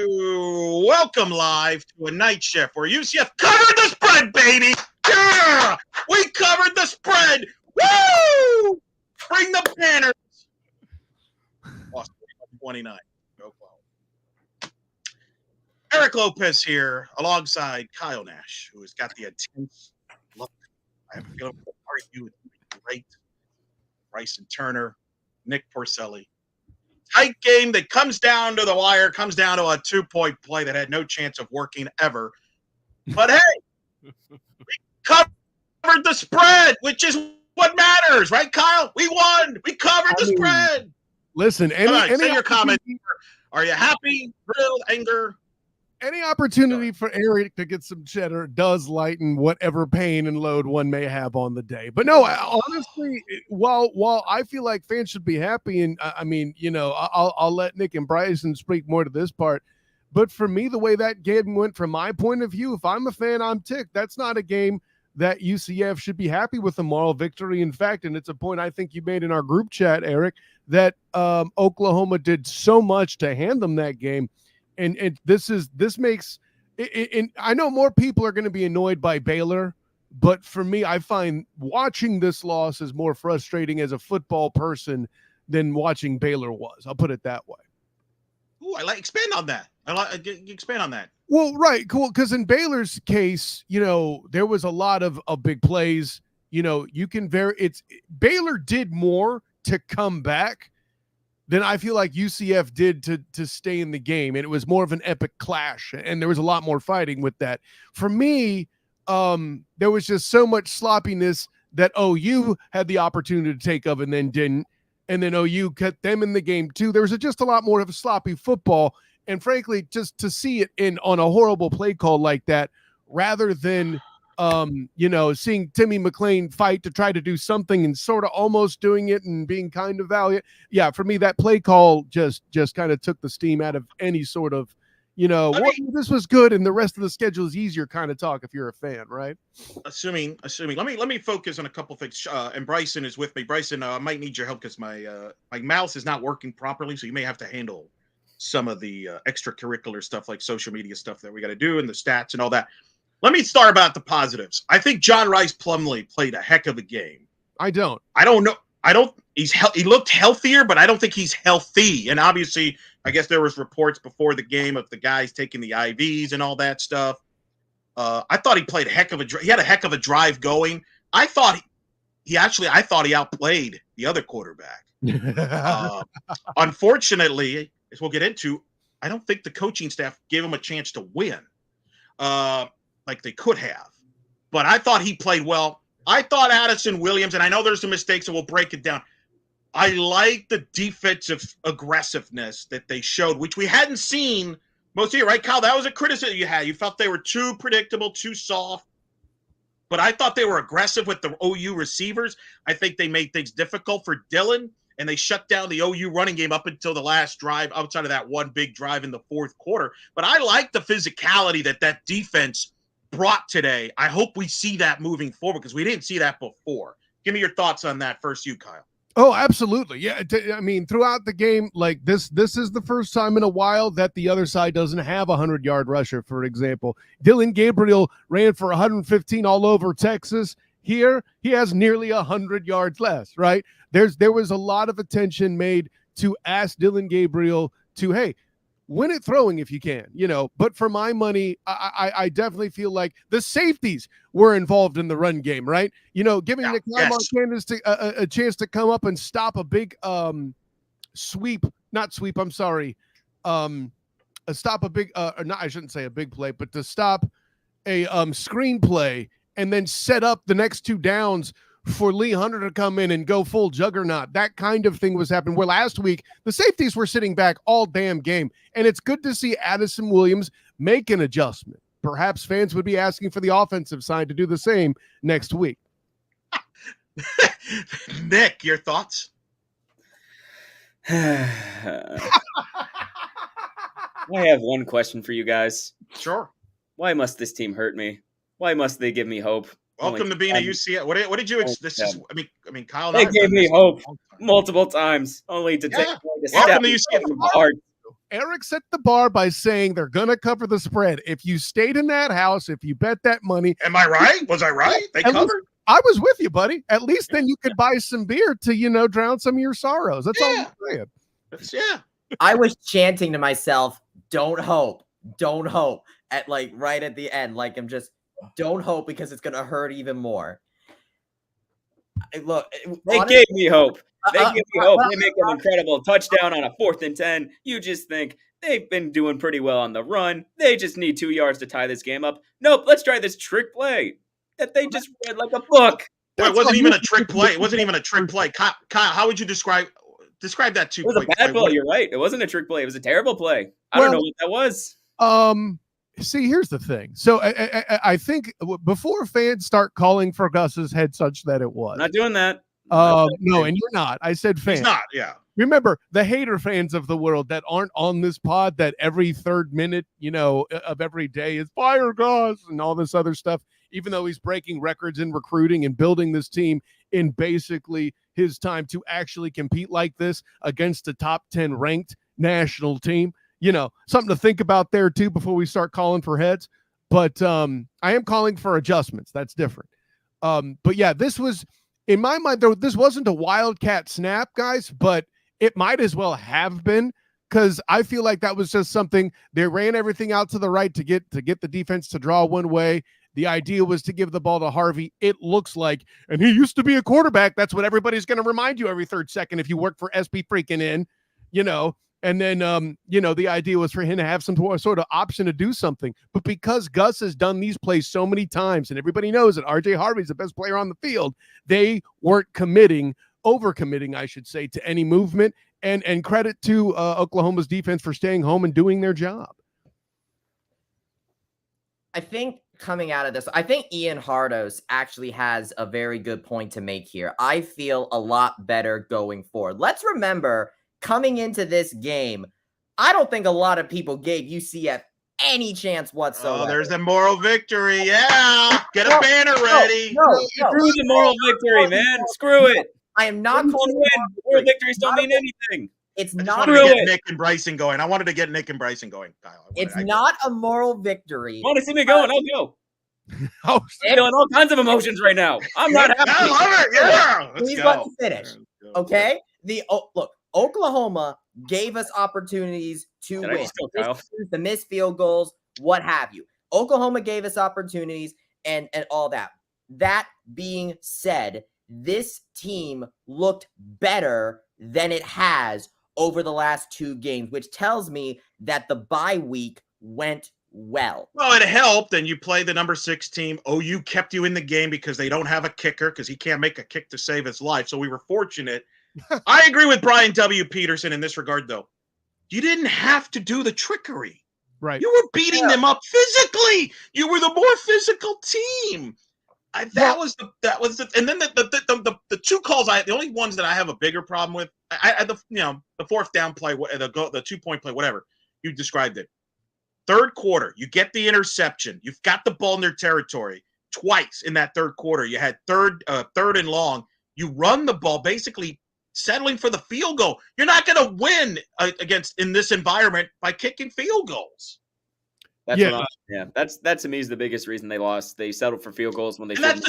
Welcome live to a night shift where UCF covered the spread, baby. Yeah! We covered the spread. Woo! Bring the banners. Lost 29. Go well. Eric Lopez here alongside Kyle Nash, who has got the intense look. I have a feeling we'll argue with great Bryson Turner, Nick Porcelli. Tight game that comes down to the wire, comes down to a 2-point play that had no chance of working ever. But hey, we covered the spread, which is what matters, right, Kyle? We won. We covered the spread. Listen, say your comment. Are you happy, thrilled, anger? Any opportunity for Eric to get some cheddar does lighten whatever pain and load one may have on the day. But no, honestly, while I feel like fans should be happy, and I mean, I'll let Nick and Bryson speak more to this part. But for me, the way that game went, from my point of view, if I'm a fan, I'm ticked. That's not a game that UCF should be happy with a moral victory. In fact, and it's a point I think you made in our group chat, Eric, that Oklahoma did so much to hand them that game. And this makes it, and I know more people are going to be annoyed by Baylor, but for me, I find watching this loss is more frustrating as a football person than watching Baylor was. I'll put it that way. Ooh, expand on that. Expand on that. Well, right, cool. Because in Baylor's case, there was a lot of big plays. Baylor did more to come back than I feel like UCF did to stay in the game. And it was more of an epic clash. And there was a lot more fighting with that. For me, there was just so much sloppiness that OU had the opportunity to take of and then didn't. And then OU cut them in the game too. There was just a lot more of a sloppy football. And frankly, just to see it on a horrible play call like that, rather than seeing Timmy McClain fight to try to do something and sort of almost doing it and being kind of valiant. Yeah, for me, that play call just kind of took the steam out of any sort of, this was good and the rest of the schedule is easier kind of talk if you're a fan, right? Assuming. Let me focus on a couple things. And Bryson is with me. Bryson, I might need your help because my mouse is not working properly, so you may have to handle some of the extracurricular stuff like social media stuff that we got to do and the stats and all that. Let me start about the positives. I think John Rice Plumlee played a heck of a game. I don't know. He looked healthier, but I don't think he's healthy. And obviously, I guess there was reports before the game of the guys taking the IVs and all that stuff. I thought he played he had a heck of a drive going. I thought he outplayed the other quarterback. Unfortunately, as we'll get into, I don't think the coaching staff gave him a chance to win. Like they could have. But I thought he played well. I thought Addison Williams, and I know there's some mistakes, and we'll break it down. I like the defensive aggressiveness that they showed, which we hadn't seen most of the year, right, Kyle? That was a criticism you had. You felt they were too predictable, too soft. But I thought they were aggressive with the OU receivers. I think they made things difficult for Dylan, and they shut down the OU running game up until the last drive, outside of that one big drive in the fourth quarter. But I like the physicality that defense brought today. I hope we see that moving forward because we didn't see that before. Give me your thoughts on that first, you, Kyle. Oh, absolutely. Yeah. I mean, throughout the game, like this is the first time in a while that the other side doesn't have a 100-yard rusher, for example. Dylan Gabriel ran for 115 all over Texas. Here, he has nearly 100 yards less, right? There was a lot of attention made to ask Dylan Gabriel to, hey, win it throwing if you can, but for my money, I definitely feel like the safeties were involved in the run game, right? Giving Nikolai Martinez a chance to come up and stop a big stop a big, I shouldn't say a big play, but to stop a screenplay and then set up the next two downs for Lee Hunter to come in and go full juggernaut. That kind of thing was happening. Where last week, the safeties were sitting back all damn game. And it's good to see Addison Williams make an adjustment. Perhaps fans would be asking for the offensive side to do the same next week. Nick, your thoughts? I have one question for you guys. Sure. Why must this team hurt me? Why must they give me hope? Welcome to being a UCF. What did you? This is. I mean, Kyle. They gave me hope multiple times, only to take. Welcome to UCF. Eric set the bar by saying they're going to cover the spread. If you stayed in that house, if you bet that money. Am I right? Was I right? They covered? I was with you, buddy. At least then you could buy some beer to, drown some of your sorrows. That's all I'm saying. I was chanting to myself, don't hope, at like right at the end. Like I'm just, don't hope because it's going to hurt even more. Look, they gave me hope. They give me hope. They make an incredible touchdown on a 4th and 10. You just think they've been doing pretty well on the run. They just need 2 yards to tie this game up. Nope, let's try this trick play that they just read like a book. Well, it wasn't even a trick play. It wasn't even a trick play. Kyle, how would you describe that 2 It was a bad play. You're right. It wasn't a trick play. It was a terrible play. I don't know what that was. See, here's the thing. So I think before fans start calling for Gus's head such that it was. I'm not doing that. No, and you're not. I said fans. He's not, yeah. Remember, the hater fans of the world that aren't on this pod, that every 3rd minute, of every day is fire Gus and all this other stuff, even though he's breaking records in recruiting and building this team in basically his time to actually compete like this against a top 10 ranked national team. Something to think about there too before we start calling for heads. But I am calling for adjustments. That's different. But yeah, this was, in my mind, though, this wasn't a wildcat snap, guys, but it might as well have been, because I feel like that was just something. They ran everything out to the right to get the defense to draw one way. The idea was to give the ball to Harvey. It looks like, and he used to be a quarterback. That's what everybody's going to remind you every 3rd second if you work for SB freaking in, And then, the idea was for him to have some sort of option to do something. But because Gus has done these plays so many times, and everybody knows that RJ Harvey's the best player on the field, they weren't overcommitting, I should say, to any movement. And credit to Oklahoma's defense for staying home and doing their job. I think coming out of this, I think Ian Hardos actually has a very good point to make here. I feel a lot better going forward. Let's remember, coming into this game, I don't think a lot of people gave UCF any chance whatsoever. Oh, there's the moral victory. Yeah. Get a banner ready. No. Screw the moral victory, man. Screw it. I am not calling it moral victories don't mean anything. It's I not. wanted to get Nick and Bryson going. I wanted to get Nick and Bryson going, Kyle. It's not a moral victory. You want to see me going? I'll go. I'm feeling all kinds of emotions right now. I'm not happy. I love it. Yeah. Please let me finish. Okay. Look, Oklahoma gave us opportunities to win. The missed field goals, what have you. Oklahoma gave us opportunities and all that. That being said, this team looked better than it has over the last 2 games, which tells me that the bye week went well. Well, it helped, and you play the number 6 team. OU kept you in the game because they don't have a kicker, because he can't make a kick to save his life. So we were fortunate. I agree with Brian W. Peterson in this regard, though. You didn't have to do the trickery. Right. You were beating them up physically. You were the more physical team. That was the and then the 2 calls, the only ones that I have a bigger problem with, the 4th down play, the 2-point play, whatever you described it. 3rd quarter, you get the interception. You've got the ball in their territory twice in that 3rd quarter. You had third and long. You run the ball, basically settling for the field goal. You're not going to win in this environment by kicking field goals. That to me is the biggest reason they lost. They settled for field goals when they shouldn't.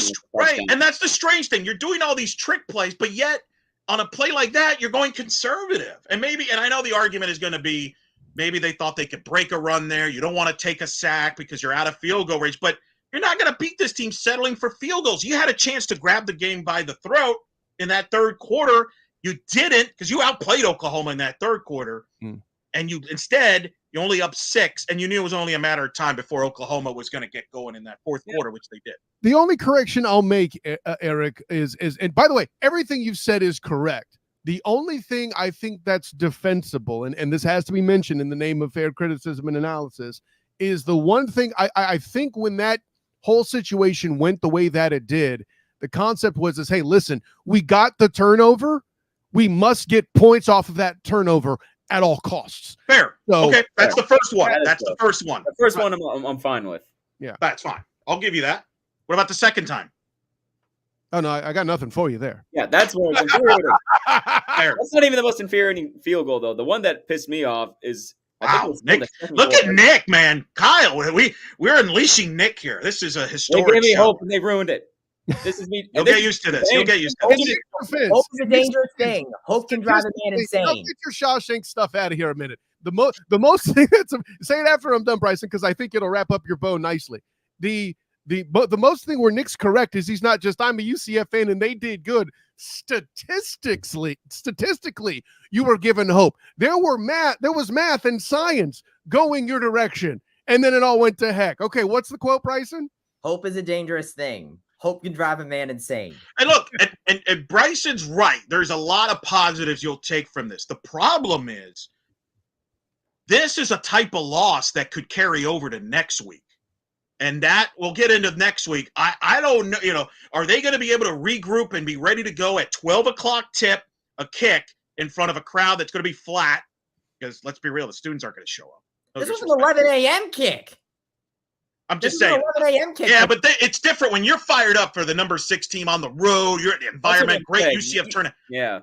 And that's the strange thing. You're doing all these trick plays, but yet on a play like that, you're going conservative. And I know the argument is going to be, maybe they thought they could break a run there. You don't want to take a sack because you're out of field goal range, but you're not going to beat this team settling for field goals. You had a chance to grab the game by the throat in that 3rd quarter. You didn't, because you outplayed Oklahoma in that 3rd quarter. And you only up 6, and you knew it was only a matter of time before Oklahoma was going to get going in that 4th quarter, which they did. The only correction I'll make, Eric, is, and by the way, everything you've said is correct. The only thing I think that's defensible, and this has to be mentioned in the name of fair criticism and analysis, is the one thing I think when that whole situation went the way that it did, the concept was hey, listen, we got the turnover. We must get points off of that turnover at all costs. Fair. So, okay, that's the first one. That's the first one. The first one I'm fine with. Yeah. That's fine. I'll give you that. What about the second time? Oh, no, I got nothing for you there. Yeah, that's more infuriating. That's not even the most infuriating field goal, though. The one that pissed me off is Wow, Nick! Look at Nick, man. Kyle, we're unleashing Nick here. This is a historic. They gave me show. hope and they ruined it. This is me. You'll get used to this. You'll get used to this. Hope is a dangerous thing. Hope can drive a man insane. I'll get your Shawshank stuff out of here a minute. The most thing that's say it after I'm done, Bryson, because I think it'll wrap up your bow nicely. The most thing where Nick's correct is he's not just I'm a UCF fan and they did good. Statistically, you were given hope. There was math and science going your direction, and then it all went to heck. Okay, what's the quote, Bryson? Hope is a dangerous thing. Hope can drive a man insane. And look, and Bryson's right. There's a lot of positives you'll take from this. The problem is this is a type of loss that could carry over to next week. And that we'll get into next week. I don't know, are they going to be able to regroup and be ready to go at 12 o'clock tip, a kick in front of a crowd that's going to be flat? Because let's be real, the students aren't going to show up. This was an 11 a.m. kick. I'm just saying. 11 a.m. kick. Yeah, but it's different when you're fired up for the number 6 team on the road. You're at the environment, great UCF tournament. Yeah.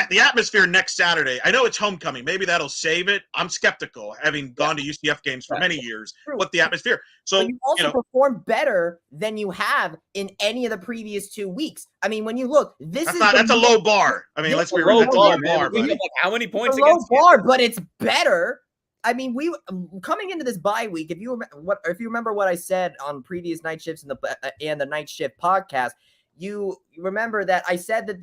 The atmosphere next Saturday. I know it's homecoming. Maybe that'll save it. I'm skeptical, having gone to UCF games for many years. What the atmosphere. So but you also perform better than you have in any of the previous 2 weeks. I mean, when you look, that's a low bar. I mean, let's be real. That's a low bar. Like how many points? It's a low bar, but it's better. I mean, we coming into this bye week. If you remember what I said on previous night shifts and the night shift podcast, you remember that I said that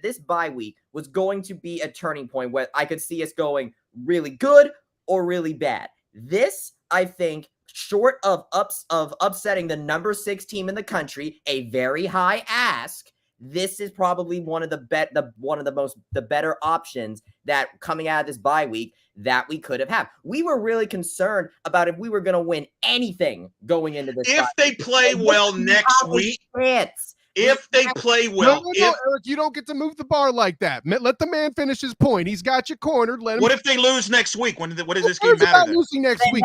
this bye week was going to be a turning point where I could see us going really good or really bad. This, I think, short of upsetting the number 6 team in the country, a very high ask. This is probably one of the better options that coming out of this bye week that we could have had. We were really concerned about if we were going to win anything going into this. If they play well next week, if they play well, no, Eric, you don't get to move the bar like that. Let the man finish his point. He's got you cornered. Let him. What if they lose next week? What does this game matter? Losing next week.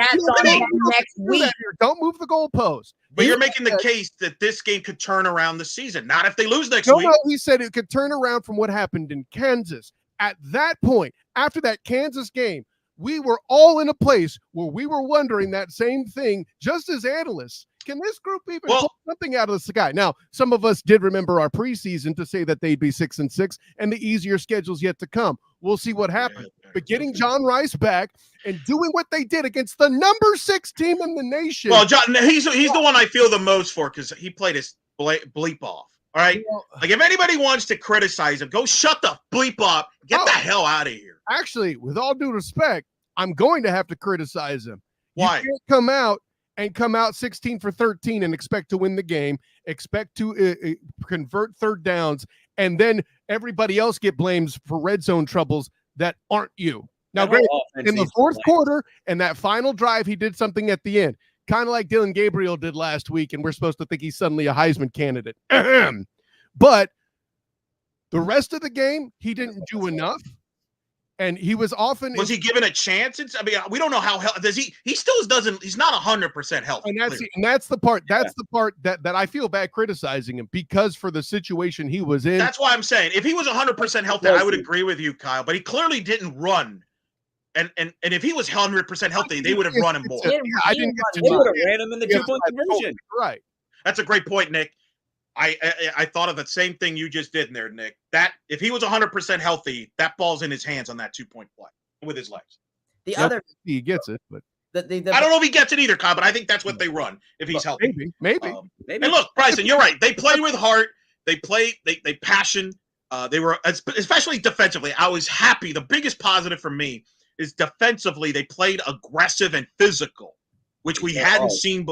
Don't move the goalpost. But you're making the case that this game could turn around the season. Not if they lose next week. No, he said it could turn around from what happened in Kansas. At that point, after that Kansas game, we were all in a place where we were wondering that same thing, just as analysts. Can this group even pull something out of the sky? Now, some of us did remember our preseason to say that they'd be 6-6 and the easier schedules yet to come. We'll see what happens. But getting John Rice back and doing what they did against the number 6 team in the nation. Well, John, he's the one I feel the most for because he played his bleep off. All right. Like if anybody wants to criticize him, go shut the bleep up. Get the hell out of here. Actually, with all due respect, I'm going to have to criticize him. Why? You can't come out 16 for 13 and expect to win the game, expect to convert third downs, and then everybody else get blames for red zone troubles that aren't you. Now, great, in the fourth quarter and that final drive, he did something at the end. Kind of like Dylan Gabriel did last week, and we're supposed to think he's suddenly a Heisman candidate. But the rest of the game, he didn't do enough, and he was often. Was he given a chance? We don't know how does he. He still doesn't. He's not 100% healthy. And that's the part. That's the part that I feel bad criticizing him because for the situation he was in. That's why I'm saying if he was 100% healthy, I would agree with you, Kyle. But he clearly didn't run. And if he was 100% healthy, they would have run him more. They would have ran him in the 2-point conversion. Right. That's a great point, Nick. I thought of the same thing you just did in there, Nick. That if he was 100% healthy, that ball's in his hands on that 2-point play with his legs. He gets it, but I don't know if he gets it either, Kyle. But I think that's what they run if he's healthy. Maybe. And look, Bryson, you're right. They play with heart. They play. They passion. They were especially defensively. I was happy. The biggest positive for me is defensively, they played aggressive and physical, which we hadn't seen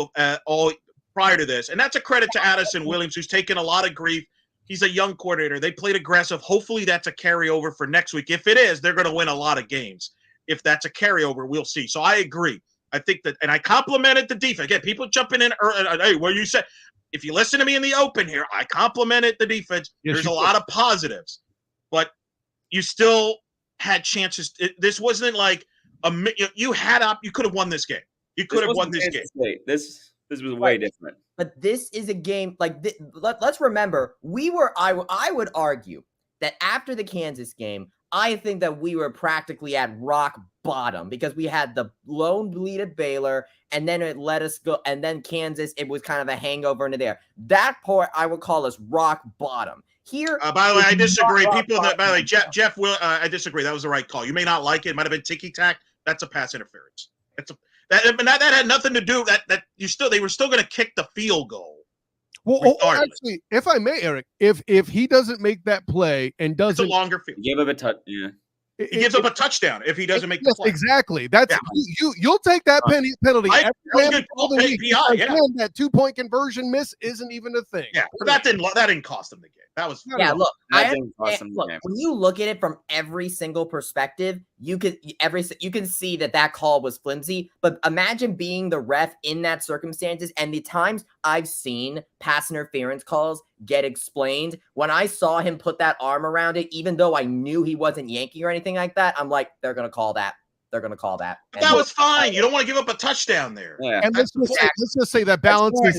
all prior to this. And that's a credit to Addison Williams, who's taken a lot of grief. He's a young coordinator. They played aggressive. Hopefully that's a carryover for next week. If it is, they're going to win a lot of games. If that's a carryover, we'll see. So I agree. I think that, and I complimented the defense. Again, people jumping in, hey, what you said. If you listen to me in the open here, I complimented the defense. Yes, there's a lot of positives, but you still had chances. This wasn't like you could have won this game. You could have won this game. This was way different. But this is a game like this. Let's remember, I would argue that after the Kansas game, I think that we were practically at rock bottom because we had the lone lead at Baylor, and then it let us go, and then Kansas, it was kind of a hangover into there. That part I would call us rock bottom. Here, by the way, I disagree. People that, by the way, Jeff will. I disagree. That was the right call. You may not like it. It might have been ticky tack. That's a pass interference. That had nothing to do that they were still going to kick the field goal. Well, actually, if I may, Eric, if he doesn't make that play and doesn't, it's a longer field. Give him a touch. Yeah. He gives up a touchdown if he doesn't make the play. Exactly. That's you'll take that penalty. That 2-point conversion miss isn't even a thing. Yeah, but that didn't cost him the game. That was look, when you look at it from every single perspective, you can see that call was flimsy. But imagine being the ref in that circumstances, and the times I've seen pass interference calls get explained. When I saw him put that arm around it, even though I knew he wasn't yanking or anything like that, I'm like, they're gonna call that. They're going to call that. But that was fine. You don't want to give up a touchdown there. Yeah. And let's just say that balance is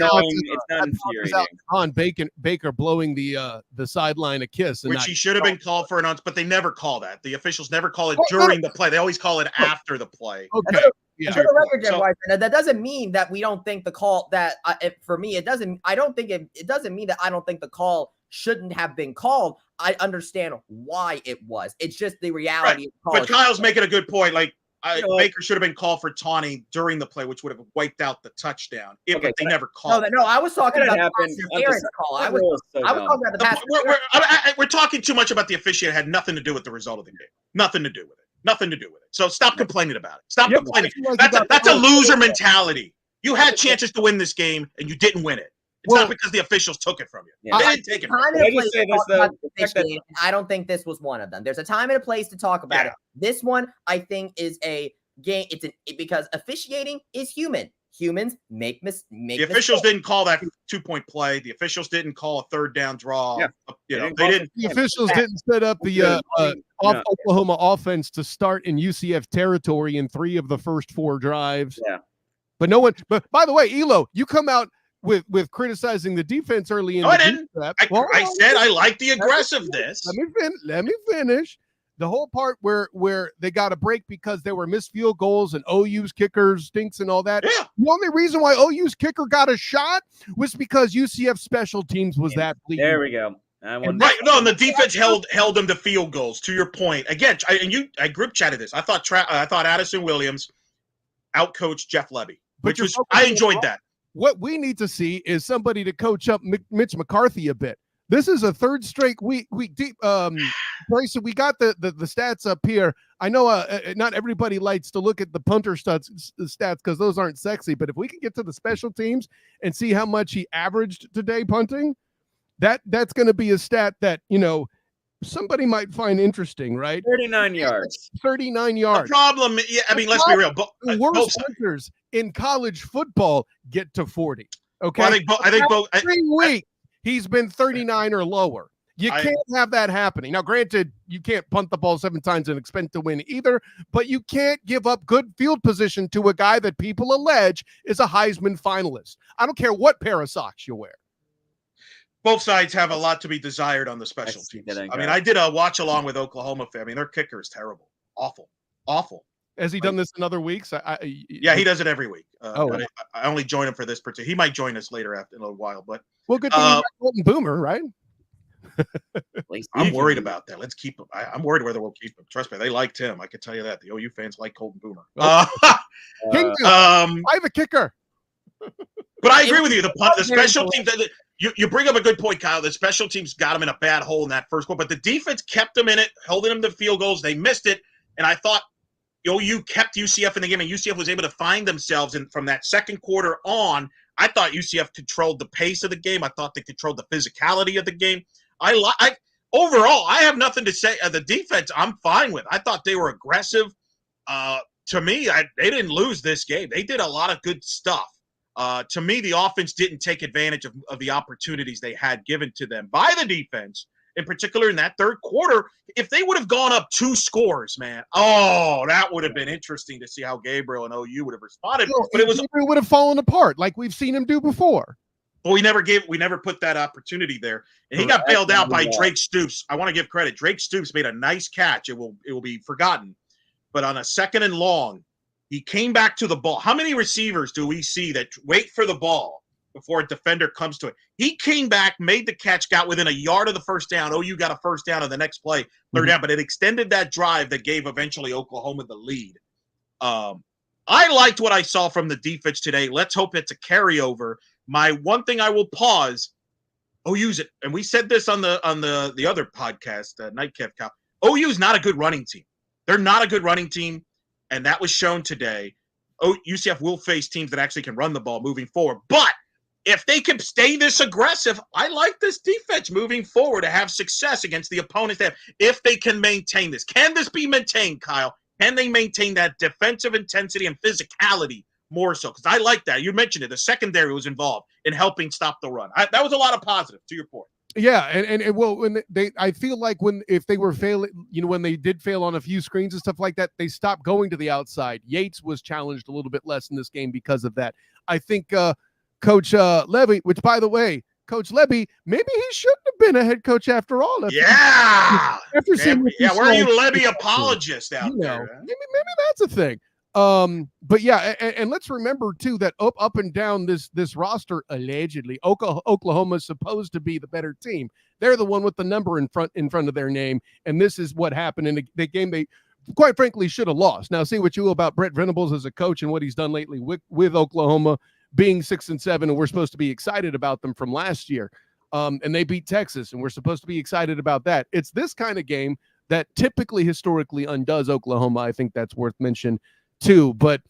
on Baker blowing the sideline a kiss. Which he should have been called for an but they never call that. The officials never call it during the play. They always call it after the play. Okay. Yeah. For the record, Jeff, that doesn't mean that we don't think the call that for me, it doesn't mean that I don't think the call shouldn't have been called. I understand why it was. It's just the reality of the call. But Kyle's making a good point. Like, Baker should have been called for taunting during the play, which would have wiped out the touchdown. But they never called. No, I was talking about the interference call. I was talking about the pass. We're talking too much about the officiating. It had nothing to do with the result of the game. Nothing to do with it. Nothing to do with it. So stop complaining about it. Stop complaining. That's a loser mentality. You had chances to win this game, and you didn't win it. It's not because the officials took it from you. Yeah. They didn't take it from you. I don't think this was one of them. There's a time and a place to talk about it. This one, I think, is a game. Because officiating is human. Humans make mistakes. The officials didn't call that 2-point play. The officials didn't call a third down draw. Yeah. They didn't. The officials didn't set up the Oklahoma offense to start in UCF territory in 3 of the first 4 drives. Yeah. But no one. But by the way, Elo, you come out with criticizing the defense early in I didn't. I said I like the aggressiveness. Let me finish. The whole part where they got a break because there were missed field goals and OU's kicker stinks and all that. Yeah. The only reason why OU's kicker got a shot was because UCF special teams was that bleeding. There we go. And the defense held them to field goals. To your point, again, I group chatted this. I thought Addison Williams outcoached Jeff Levy, which was I enjoyed that. What we need to see is somebody to coach up Mitch McCarthy a bit. This is a third straight week deep. Bryson, we got the stats up here. I know not everybody likes to look at the punter stats because those aren't sexy. But if we can get to the special teams and see how much he averaged today punting, that's going to be a stat that somebody might find interesting, right? 39 yards. 39 yards. The problem, let's be real. The worst punters in college football get to 40. Okay, well, I think both. 3 weeks he's been 39 or lower. You can't have that happening. Now, granted, you can't punt the ball 7 times and expect to win either, but you can't give up good field position to a guy that people allege is a Heisman finalist. I don't care what pair of socks you wear. Both sides have a lot to be desired on the special teams. I did a watch along with Oklahoma. Their kicker is terrible, awful. Has he done this in other weeks? Yeah, he does it every week. I only join him for this particular. He might join us later in a little while, but good thing you got Colton Boomer, right? I'm worried about that. Let's keep him. I'm worried whether we'll keep him. Trust me, they liked him. I can tell you that. The OU fans like Colton Boomer. I have a kicker. But I agree with you. The special teams. You bring up a good point, Kyle. The special teams got them in a bad hole in that first quarter, but the defense kept them in it, holding them to field goals. They missed it, and I thought OU kept UCF in the game, and UCF was able to find themselves. And from that second quarter on, I thought UCF controlled the pace of the game. I thought they controlled the physicality of the game. Overall, I have nothing to say. The defense, I'm fine with. I thought they were aggressive. To me, they didn't lose this game. They did a lot of good stuff. To me, the offense didn't take advantage of the opportunities they had given to them by the defense, in particular in that third quarter. If they would have gone up 2 scores, man, that would have been interesting to see how Gabriel and OU would have responded. But it would have fallen apart like we've seen him do before. But we never put that opportunity there. And he got bailed out by Drake Stoops. I want to give credit. Drake Stoops made a nice catch. It will be forgotten. but on a 2nd and long, he came back to the ball. How many receivers do we see that wait for the ball before a defender comes to it? He came back, made the catch, got within a yard of the first down. OU got a first down on the next play, 3rd down, but it extended that drive that gave eventually Oklahoma the lead. I liked what I saw from the defense today. Let's hope it's a carryover. My one thing I will pause, OU's it, and we said this on the other podcast, KnightShift. OU's not a good running team. They're not a good running team. And that was shown today. UCF will face teams that actually can run the ball moving forward. But if they can stay this aggressive, I like this defense moving forward to have success against the opponents. If they can maintain this. Can this be maintained, Kyle? Can they maintain that defensive intensity and physicality more so? Because I like that. You mentioned it. The secondary was involved in helping stop the run. That was a lot of positive, to your point. Yeah, and well, when I feel like if they were failing, when they did fail on a few screens and stuff like that, they stopped going to the outside. Yates was challenged a little bit less in this game because of that. I think Coach Levy, which by the way, Coach Levy, maybe he shouldn't have been a head coach after all. After seeing where are you Levy apologists out there? Maybe that's a thing. But yeah, and let's remember too that up and down this roster, allegedly Oklahoma is supposed to be the better team. They're the one with the number in front of their name, and this is what happened in the game they quite frankly should have lost. Now, say what you will about Brent Venables as a coach and what he's done lately with Oklahoma being 6-7, and we're supposed to be excited about them from last year. And they beat Texas, and we're supposed to be excited about that. It's this kind of game that typically historically undoes Oklahoma. I think that's worth mentioning too, but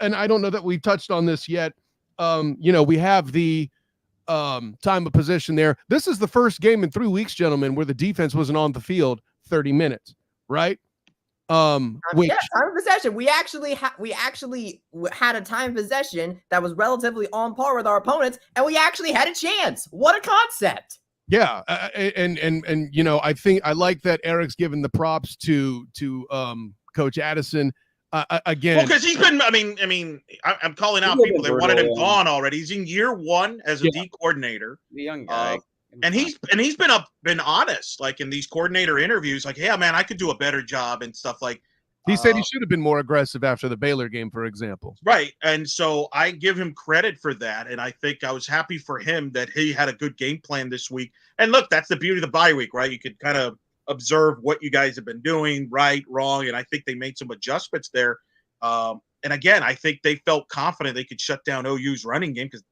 and I don't know that we've touched on this yet. We have the time of possession there. This is the first game in 3 weeks, gentlemen, where the defense wasn't on the field 30 minutes, right? Time of possession. We actually had a time of possession that was relatively on par with our opponents, and we actually had a chance. What a concept! Yeah, and I think I like that Eric's given the props to Coach Addison. Again, because he's been. I'm calling out people that wanted him gone already. He's in year 1 as a D coordinator, the young guy, and he's been honest, like in these coordinator interviews, like, "Yeah, man, I could do a better job" and stuff like. He said he should have been more aggressive after the Baylor game, for example. Right, and so I give him credit for that, and I think I was happy for him that he had a good game plan this week. And look, that's the beauty of the bye week, right? You could kind of observe what you guys have been doing, right, wrong, and I think they made some adjustments there. And again, I think they felt confident they could shut down OU's running game because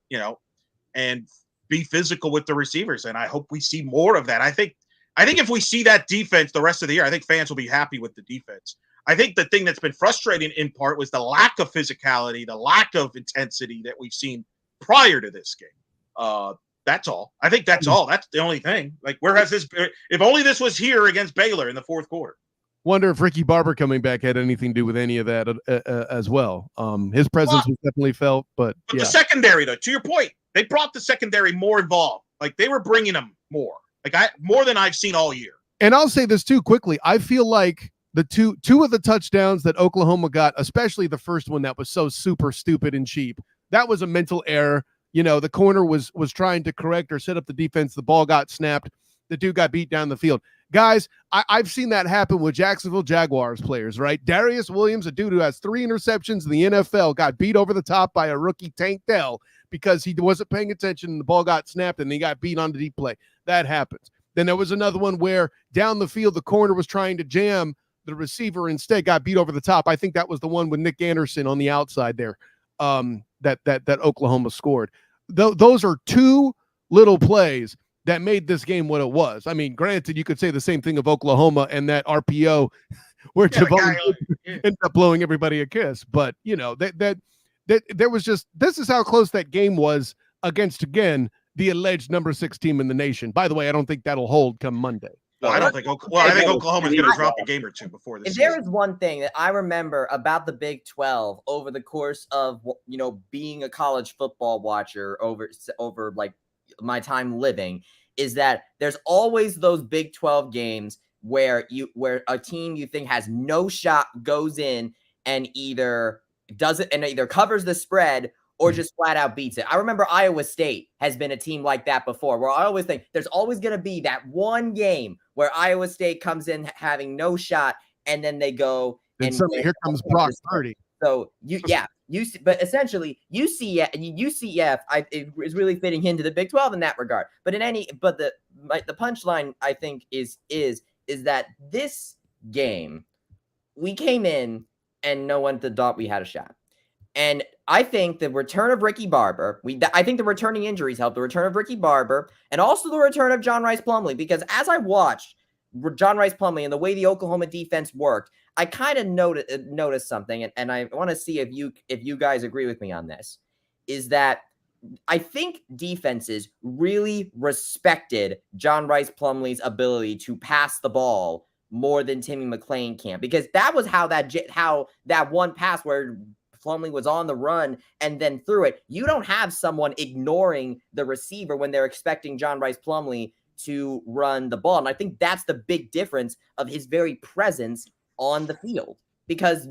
and be physical with the receivers. And I hope we see more of that. I think if we see that defense the rest of the year, I think fans will be happy with the defense. I think the thing that's been frustrating in part was the lack of physicality, the lack of intensity that we've seen prior to this game. That's all. I think that's all. That's the only thing. Like, where has this? If only this was here against Baylor in the 4th quarter. Wonder if Ricky Barber coming back had anything to do with any of that as well. His presence was definitely felt, but yeah. The secondary, though, to your point, they brought the secondary more involved. Like, they were bringing them more. More than I've seen all year. And I'll say this too quickly. I feel like the two of the touchdowns that Oklahoma got, especially the first one that was so super stupid and cheap, that was a mental error. The corner was trying to correct or set up the defense. The ball got snapped. The dude got beat down the field. Guys, I've seen that happen with Jacksonville Jaguars players, right? Darius Williams, a dude who has 3 interceptions in the NFL, got beat over the top by a rookie, Tank Dell, because he wasn't paying attention and the ball got snapped and he got beat on the deep play. That happens. Then there was another one where down the field, the corner was trying to jam the receiver, instead got beat over the top. I think that was the one with Nick Anderson on the outside there that Oklahoma scored. Those are 2 little plays that made this game what it was. I mean, granted, you could say the same thing of Oklahoma and that RPO where Javon ended up blowing everybody a kiss. But, that there was just, this is how close that game was against, again, the alleged number 6 team in the nation. By the way, I don't think that'll hold come Monday. I think Oklahoma's going to drop a game or 2 before this. If there is one thing that I remember about the Big 12 over the course of being a college football watcher over like my time living, is that there's always those Big 12 games where a team you think has no shot goes in and either does it and either covers the spread or just flat out beats it. I remember Iowa State has been a team like that before, where I always think there's always going to be that one game where Iowa State comes in having no shot, and then they go Then here comes Brock Purdy. So but essentially UCF is really fitting into the Big 12 in that regard. But the punchline I think is that this game we came in and no one thought we had a shot. And I think the return of Ricky Barber, I think the returning injuries helped. The return of Ricky Barber and also the return of John Rice Plumlee, because as I watched John Rice Plumlee and the way the Oklahoma defense worked, I kind of noticed something, and I want to see if you guys agree with me on this, is that I think defenses really respected John Rice Plumlee's ability to pass the ball more than Timmy McClain can, because that was how that one pass where Plumlee was on the run and then threw it. You don't have someone ignoring the receiver when they're expecting John Rice Plumlee to run the ball. And I think that's the big difference of his very presence on the field, because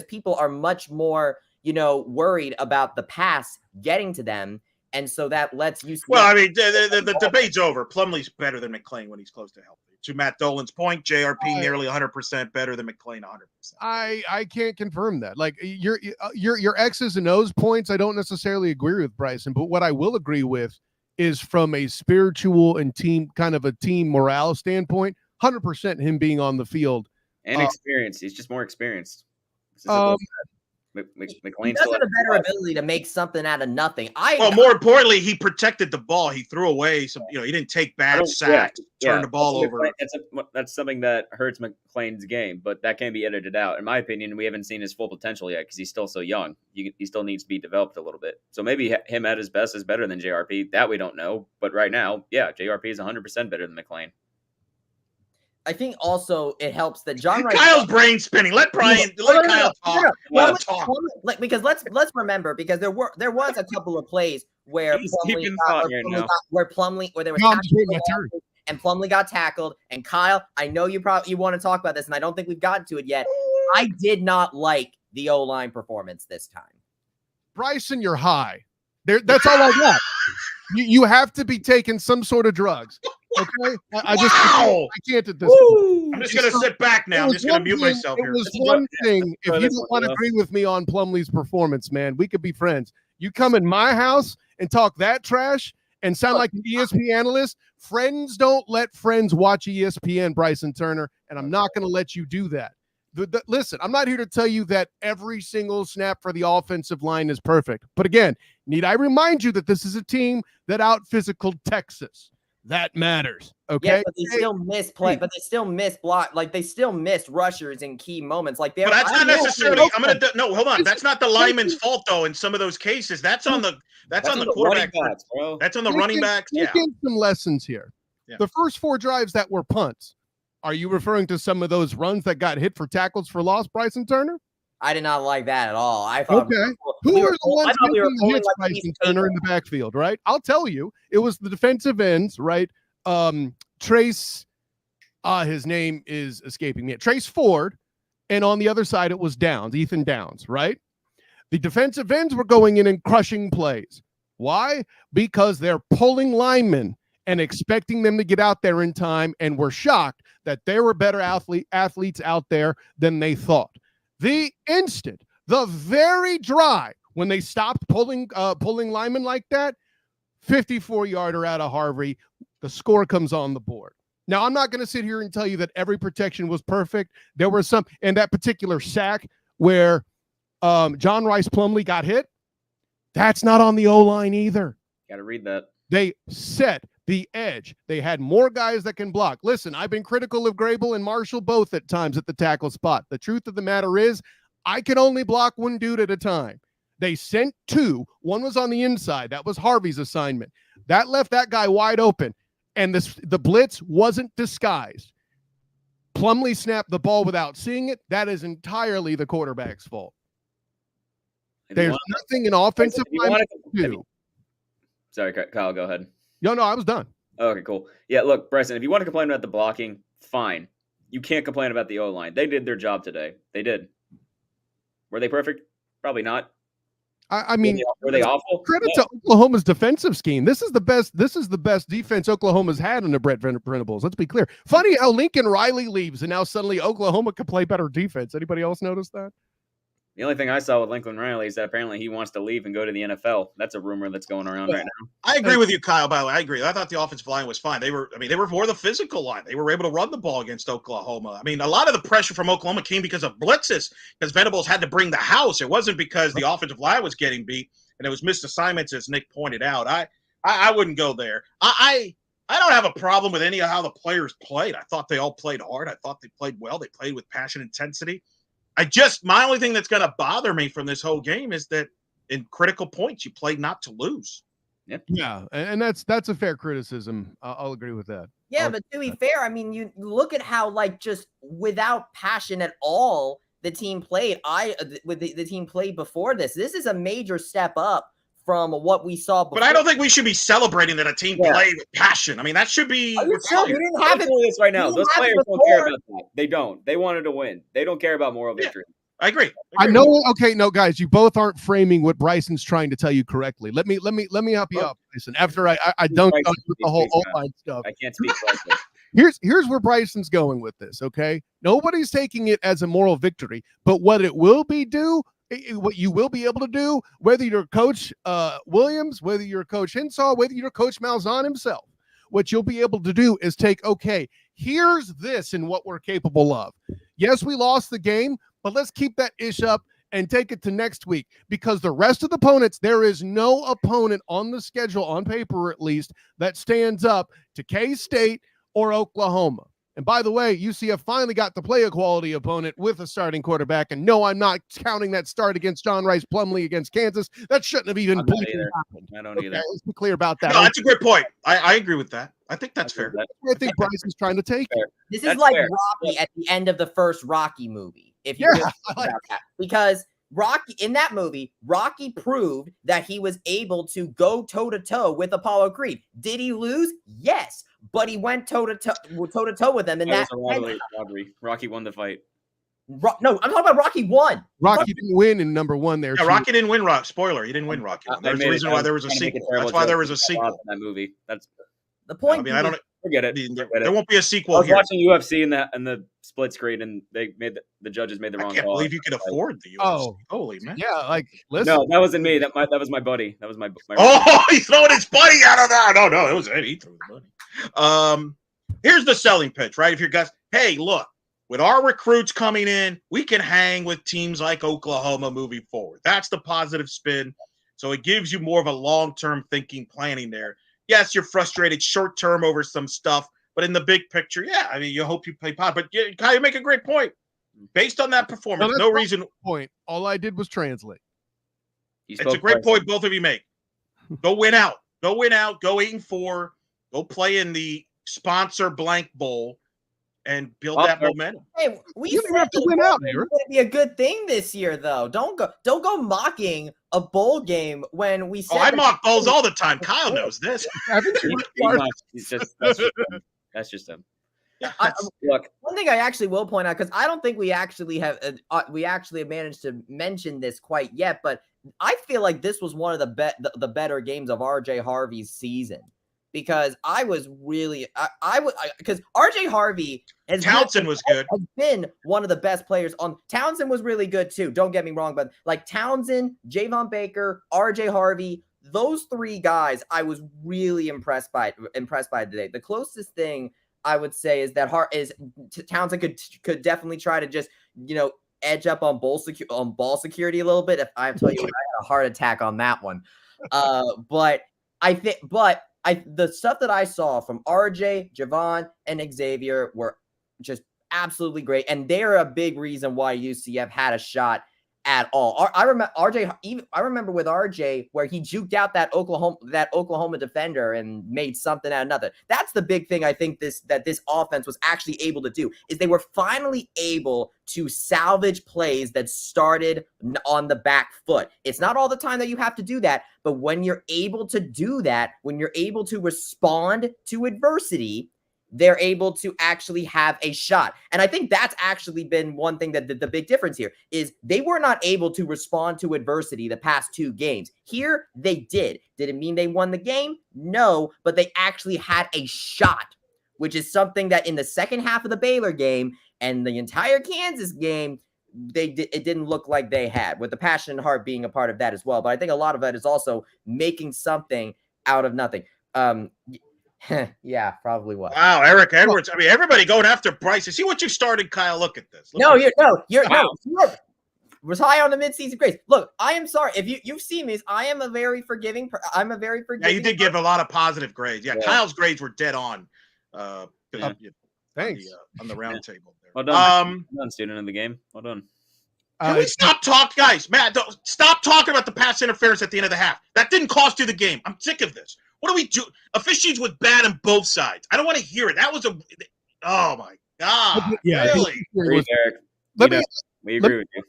people are much more, worried about the pass getting to them. And so that lets UCF. Well, I mean, the debate's over. Plumlee's better than McClain when he's close to healthy. To Matt Dolan's point, JRP nearly 100% better than McClain 100%. I can't confirm that. Like your X's and O's points, I don't necessarily agree with Bryson, but what I will agree with is from a spiritual and team morale standpoint, 100% him being on the field. And experience. He's just more experienced. McClain does have a better ability to make something out of nothing. More importantly, he protected the ball. He threw away some. He didn't take bad sacks, turn the ball over. That's something that hurts McClain's game, but that can be edited out. In my opinion, we haven't seen his full potential yet because he's still so young. He still needs to be developed a little bit. So maybe him at his best is better than JRP. That we don't know. But right now, JRP is 100% better than McClain. I think also it helps that John Rice. Kyle's brain spinning. Let Kyle talk. Let him talk. Because let's remember, because there was a couple of plays where Plumlee got tackled. And Kyle, I know you want to talk about this, and I don't think we've gotten to it yet. I did not like the O-line performance this time. Bryson, you're high. That's all I got. You have to be taking some sort of drugs. Okay, I can't at this point. I'm just going to sit back now. I'm just going to mute myself here. It was one thing. If you don't want to agree with me on Plumlee's performance, man, we could be friends. You come in my house and talk that trash and sound like an ESPN analyst. Friends don't let friends watch ESPN, Bryson Turner, and I'm not going to let you do that. Listen, I'm not here to tell you that every single snap for the offensive line is perfect. But again, need I remind you that this is a team that out-physicaled Texas. That matters. Okay. Yeah, but they still miss play, but they still miss block. Like they still missed rushers in key moments. Like but that's not necessarily. Hold on. That's not the lineman's fault though. In some of those cases, that's on the quarterback. Backs, bro. That's on the running backs. Yeah. Some lessons here. Yeah. The first 4 drives that were punts. Are you referring to some of those runs that got hit for tackles for loss, Bryson Turner? I did not like that at all. I thought who were the ones making the hits, Bryson Turner, in the backfield, right? I'll tell you, it was the defensive ends, right? Trace, his name is escaping me. Trace Ford, and on the other side it was Downs, Ethan Downs, right? The defensive ends were going in and crushing plays. Why? Because they're pulling linemen and expecting them to get out there in time, and were shocked that there were better athletes out there than they thought. The very drive when they stopped pulling linemen like that, 54-yarder out of Harvey, the score comes on the board. Now, I'm not going to sit here and tell you that every protection was perfect. There were some in that particular sack where John Rice Plumlee got hit. That's not on the O-line either. Got to read that. They set the edge. They had more guys that can block. Listen, I've been critical of Grable and Marshall both at times at the tackle spot. The truth of the matter is, I can only block one dude at a time. They sent 2. One was on the inside. That was Harvey's assignment. That left that guy wide open. And the blitz wasn't disguised. Plumlee snapped the ball without seeing it. That is entirely the quarterback's fault. There's nothing an offensive line can do. Sorry, Kyle, go ahead. No, I was done. Okay, cool. Yeah, look, Bryson, if you want to complain about the blocking, fine. You can't complain about the O-line. They did their job today. They did. Were they perfect? Probably not. I mean, were they awful? Credit to Oklahoma's defensive scheme. This is the best defense Oklahoma's had in the Brett Venables. Let's be clear. Funny how Lincoln Riley leaves and now suddenly Oklahoma can play better defense. Anybody else notice that? The only thing I saw with Lincoln Riley is that apparently he wants to leave and go to the NFL. That's a rumor that's going around right now. I agree with you, Kyle. By the way, I agree. I thought the offensive line was fine. They were more the physical line. They were able to run the ball against Oklahoma. I mean, a lot of the pressure from Oklahoma came because of blitzes, because Venables had to bring the house. It wasn't because the offensive line was getting beat and it was missed assignments, as Nick pointed out. I wouldn't go there. I don't have a problem with any of how the players played. I thought they all played hard. I thought they played well. They played with passion and intensity. My only thing that's going to bother me from this whole game is that in critical points, you played not to lose. Yep. Yeah, and that's a fair criticism. I'll agree with that. Yeah, but to be fair, I mean, you look at how just without passion at all the team played. The team played before this. This is a major step up from what we saw before. But I don't think we should be celebrating that a team played with passion. I mean, that should be. We didn't have this right now. Those players don't care about that. They don't. They wanted to win. They don't care about moral victory. I agree. I know. Okay, no, guys, you both aren't framing what Bryson's trying to tell you correctly. Let me help you out, Bryson. After I don't go through the whole O-line stuff. I can't speak like this. Here's where Bryson's going with this. Okay, nobody's taking it as a moral victory, but what you will be able to do, whether you're Coach Williams, whether you're Coach Hinshaw, whether you're Coach Malzahn himself, what you'll be able to do is take, okay, here's this and what we're capable of. Yes, we lost the game, but let's keep that ish up and take it to next week, because the rest of the opponents, there is no opponent on the schedule, on paper at least, that stands up to K-State or Oklahoma. And by the way, UCF finally got to play a quality opponent with a starting quarterback. And no, I'm not counting that start against John Rice Plumlee against Kansas. That shouldn't have even happened. I don't either. Let's be clear about that. No, that's a great point. I agree with that. I think that's fair. I think Bryson's trying to take it. This is like Rocky at the end of the first Rocky movie. If you really think about that. Because Rocky, in that movie, Rocky proved that he was able to go toe-to-toe with Apollo Creed. Did he lose? Yes. But he went toe-to-toe with him. And that was a robbery. Rocky won the fight. No, I'm talking about Rocky 1. Rocky didn't win in number 1 there. Yeah, Rocky didn't win. Spoiler, he didn't win Rocky 1. There's the reason why there was a sequel. That's why there was a sequel in that movie. That's the point. I mean, I don't forget it. There won't be a sequel. I was watching UFC in the split screen, and they made the judges made the wrong call. I can't believe you could afford the UFC. Oh, holy man! Yeah, like listen. No, that wasn't me. That was my buddy. That was my Oh, he's throwing his buddy out of there. No, it was Ed. He threw the money. Here's the selling pitch, right? If you're guys, hey, look, with our recruits coming in, we can hang with teams like Oklahoma moving forward. That's the positive spin. So it gives you more of a long-term thinking, planning there. Yes, you're frustrated short-term over some stuff, but in the big picture, yeah, I mean, you hope you play pot. But Kyle, you make a great point. Based on that performance, no reason. Point. All I did was translate. It's a great point both of you make. Go win out. Go 8-4. Go play in the sponsor blank bowl and build that momentum. Hey, we said have to win out. It's going to be a good thing this year, though. Don't go mocking a bowl game when we said. Oh, I mock bowls all the time. Kyle knows this. That's just him. Look, one thing I actually will point out, because I don't think we actually have managed to mention this quite yet, but I feel like this was one of the better games of RJ Harvey's season. Because I was really, because RJ Harvey has been one of the best players on. Townsend was really good too. Don't get me wrong, but like Townsend, Javon Baker, RJ Harvey, those three guys, I was really impressed by today. The closest thing I would say is that Townsend could definitely try to just edge up on ball security a little bit. If I tell you, I had a heart attack on that one. The stuff that I saw from RJ, Javon, and Xavier were just absolutely great, and they're a big reason why UCF had a shot at all. I remember with RJ where he juked out that Oklahoma defender and made something out of nothing. That's the big thing I think this offense was actually able to do, is they were finally able to salvage plays that started on the back foot. It's not all the time that you have to do that, but when you're able to do that, when you're able to respond to adversity, they're able to actually have a shot. And I think that's actually been one thing that the big difference here is they were not able to respond to adversity the past 2 games. Here, they did. Did it mean they won the game? No, but they actually had a shot, which is something that in the second half of the Baylor game and the entire Kansas game, it didn't look like they had, with the passion and heart being a part of that as well. But I think a lot of that is also making something out of nothing. Yeah, probably was. Wow, Eric Edwards. I mean, everybody going after Bryce. You see what you started, Kyle? Look at this. You're was high on the midseason grades. Look, I am sorry if you've seen me. I am a very forgiving. I'm a very forgiving. Yeah, you did give a lot of positive grades. Yeah, Kyle's grades were dead on. Thanks on the round table there. Well done, student of the game. Well done. Can we stop talking, guys? Matt, stop talking about the pass interference at the end of the half. That didn't cost you the game. I'm sick of this. What do we do? Officiating was bad on both sides. I don't want to hear it. That was oh my God. Yeah, really? We agree with you.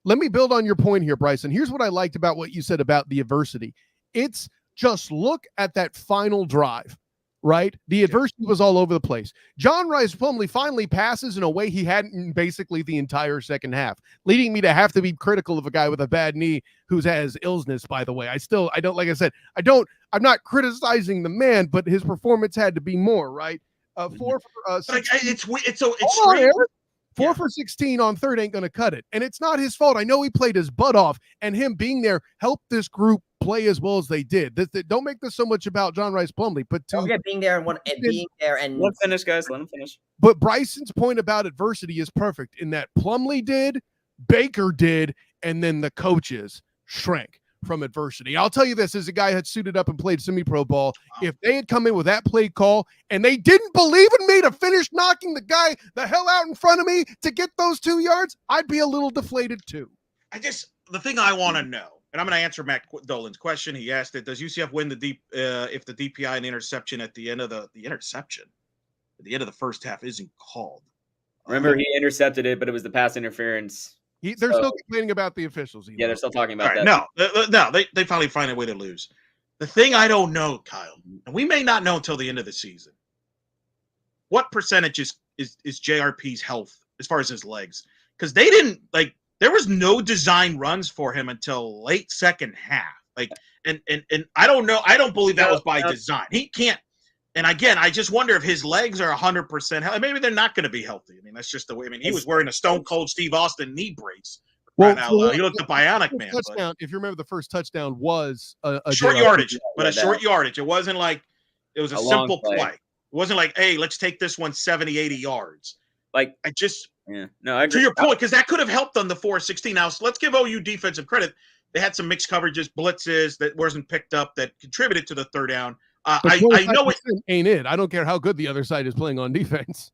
Let me build on your point here, Bryson. Here's what I liked about what you said about the adversity. It's just look at that final drive, right? The adversity was all over the place. John Rice Plumlee finally passes in a way he hadn't in basically the entire second half, leading me to have to be critical of a guy with a bad knee who has illness, by the way. I don't, like I said, I'm not criticizing the man, but his performance had to be more, right? 4 for 4 for 16 on third ain't going to cut it. And it's not his fault. I know he played his butt off, and him being there helped this group play as well as they did. Don't make this so much about John Rice Plumlee, but being there and being there and let him finish, guys. Let him finish. But Bryson's point about adversity is perfect in that Plumlee did, Baker did, and then the coaches shrank from adversity. I'll tell you this, as a guy who had suited up and played semi-pro ball, if they had come in with that play call and they didn't believe in me to finish knocking the guy the hell out in front of me to get those 2 yards, I'd be a little deflated too. The thing I want to know, and I'm going to answer Matt Dolan's question. He asked it, does UCF win if the DPI and interception at the end of the first half isn't called? Remember, he intercepted it, but it was the pass interference. They're still complaining about the officials. Yeah, they're still talking about that. No, they finally find a way to lose. The thing I don't know, Kyle, and we may not know until the end of the season, what percentage is JRP's health as far as his legs? Because they didn't there was no design runs for him until late second half. And I don't know. I don't believe that was by design. He can't. And again, I just wonder if his legs are 100% healthy. Maybe they're not going to be healthy. I mean, that's just the way. I mean, he was wearing a Stone Cold Steve Austin knee brace. Well, he looked a bionic man. Touchdown, if you remember, the first touchdown was a short yardage, but a short yardage. It wasn't like it was a simple play. It wasn't like, hey, let's take this one 70, 80 yards. I to your point, because that could have helped on the 4-16. Now, so let's give OU defensive credit. They had some mixed coverages, blitzes that wasn't picked up that contributed to the third down. I know it ain't it. I don't care how good the other side is playing on defense.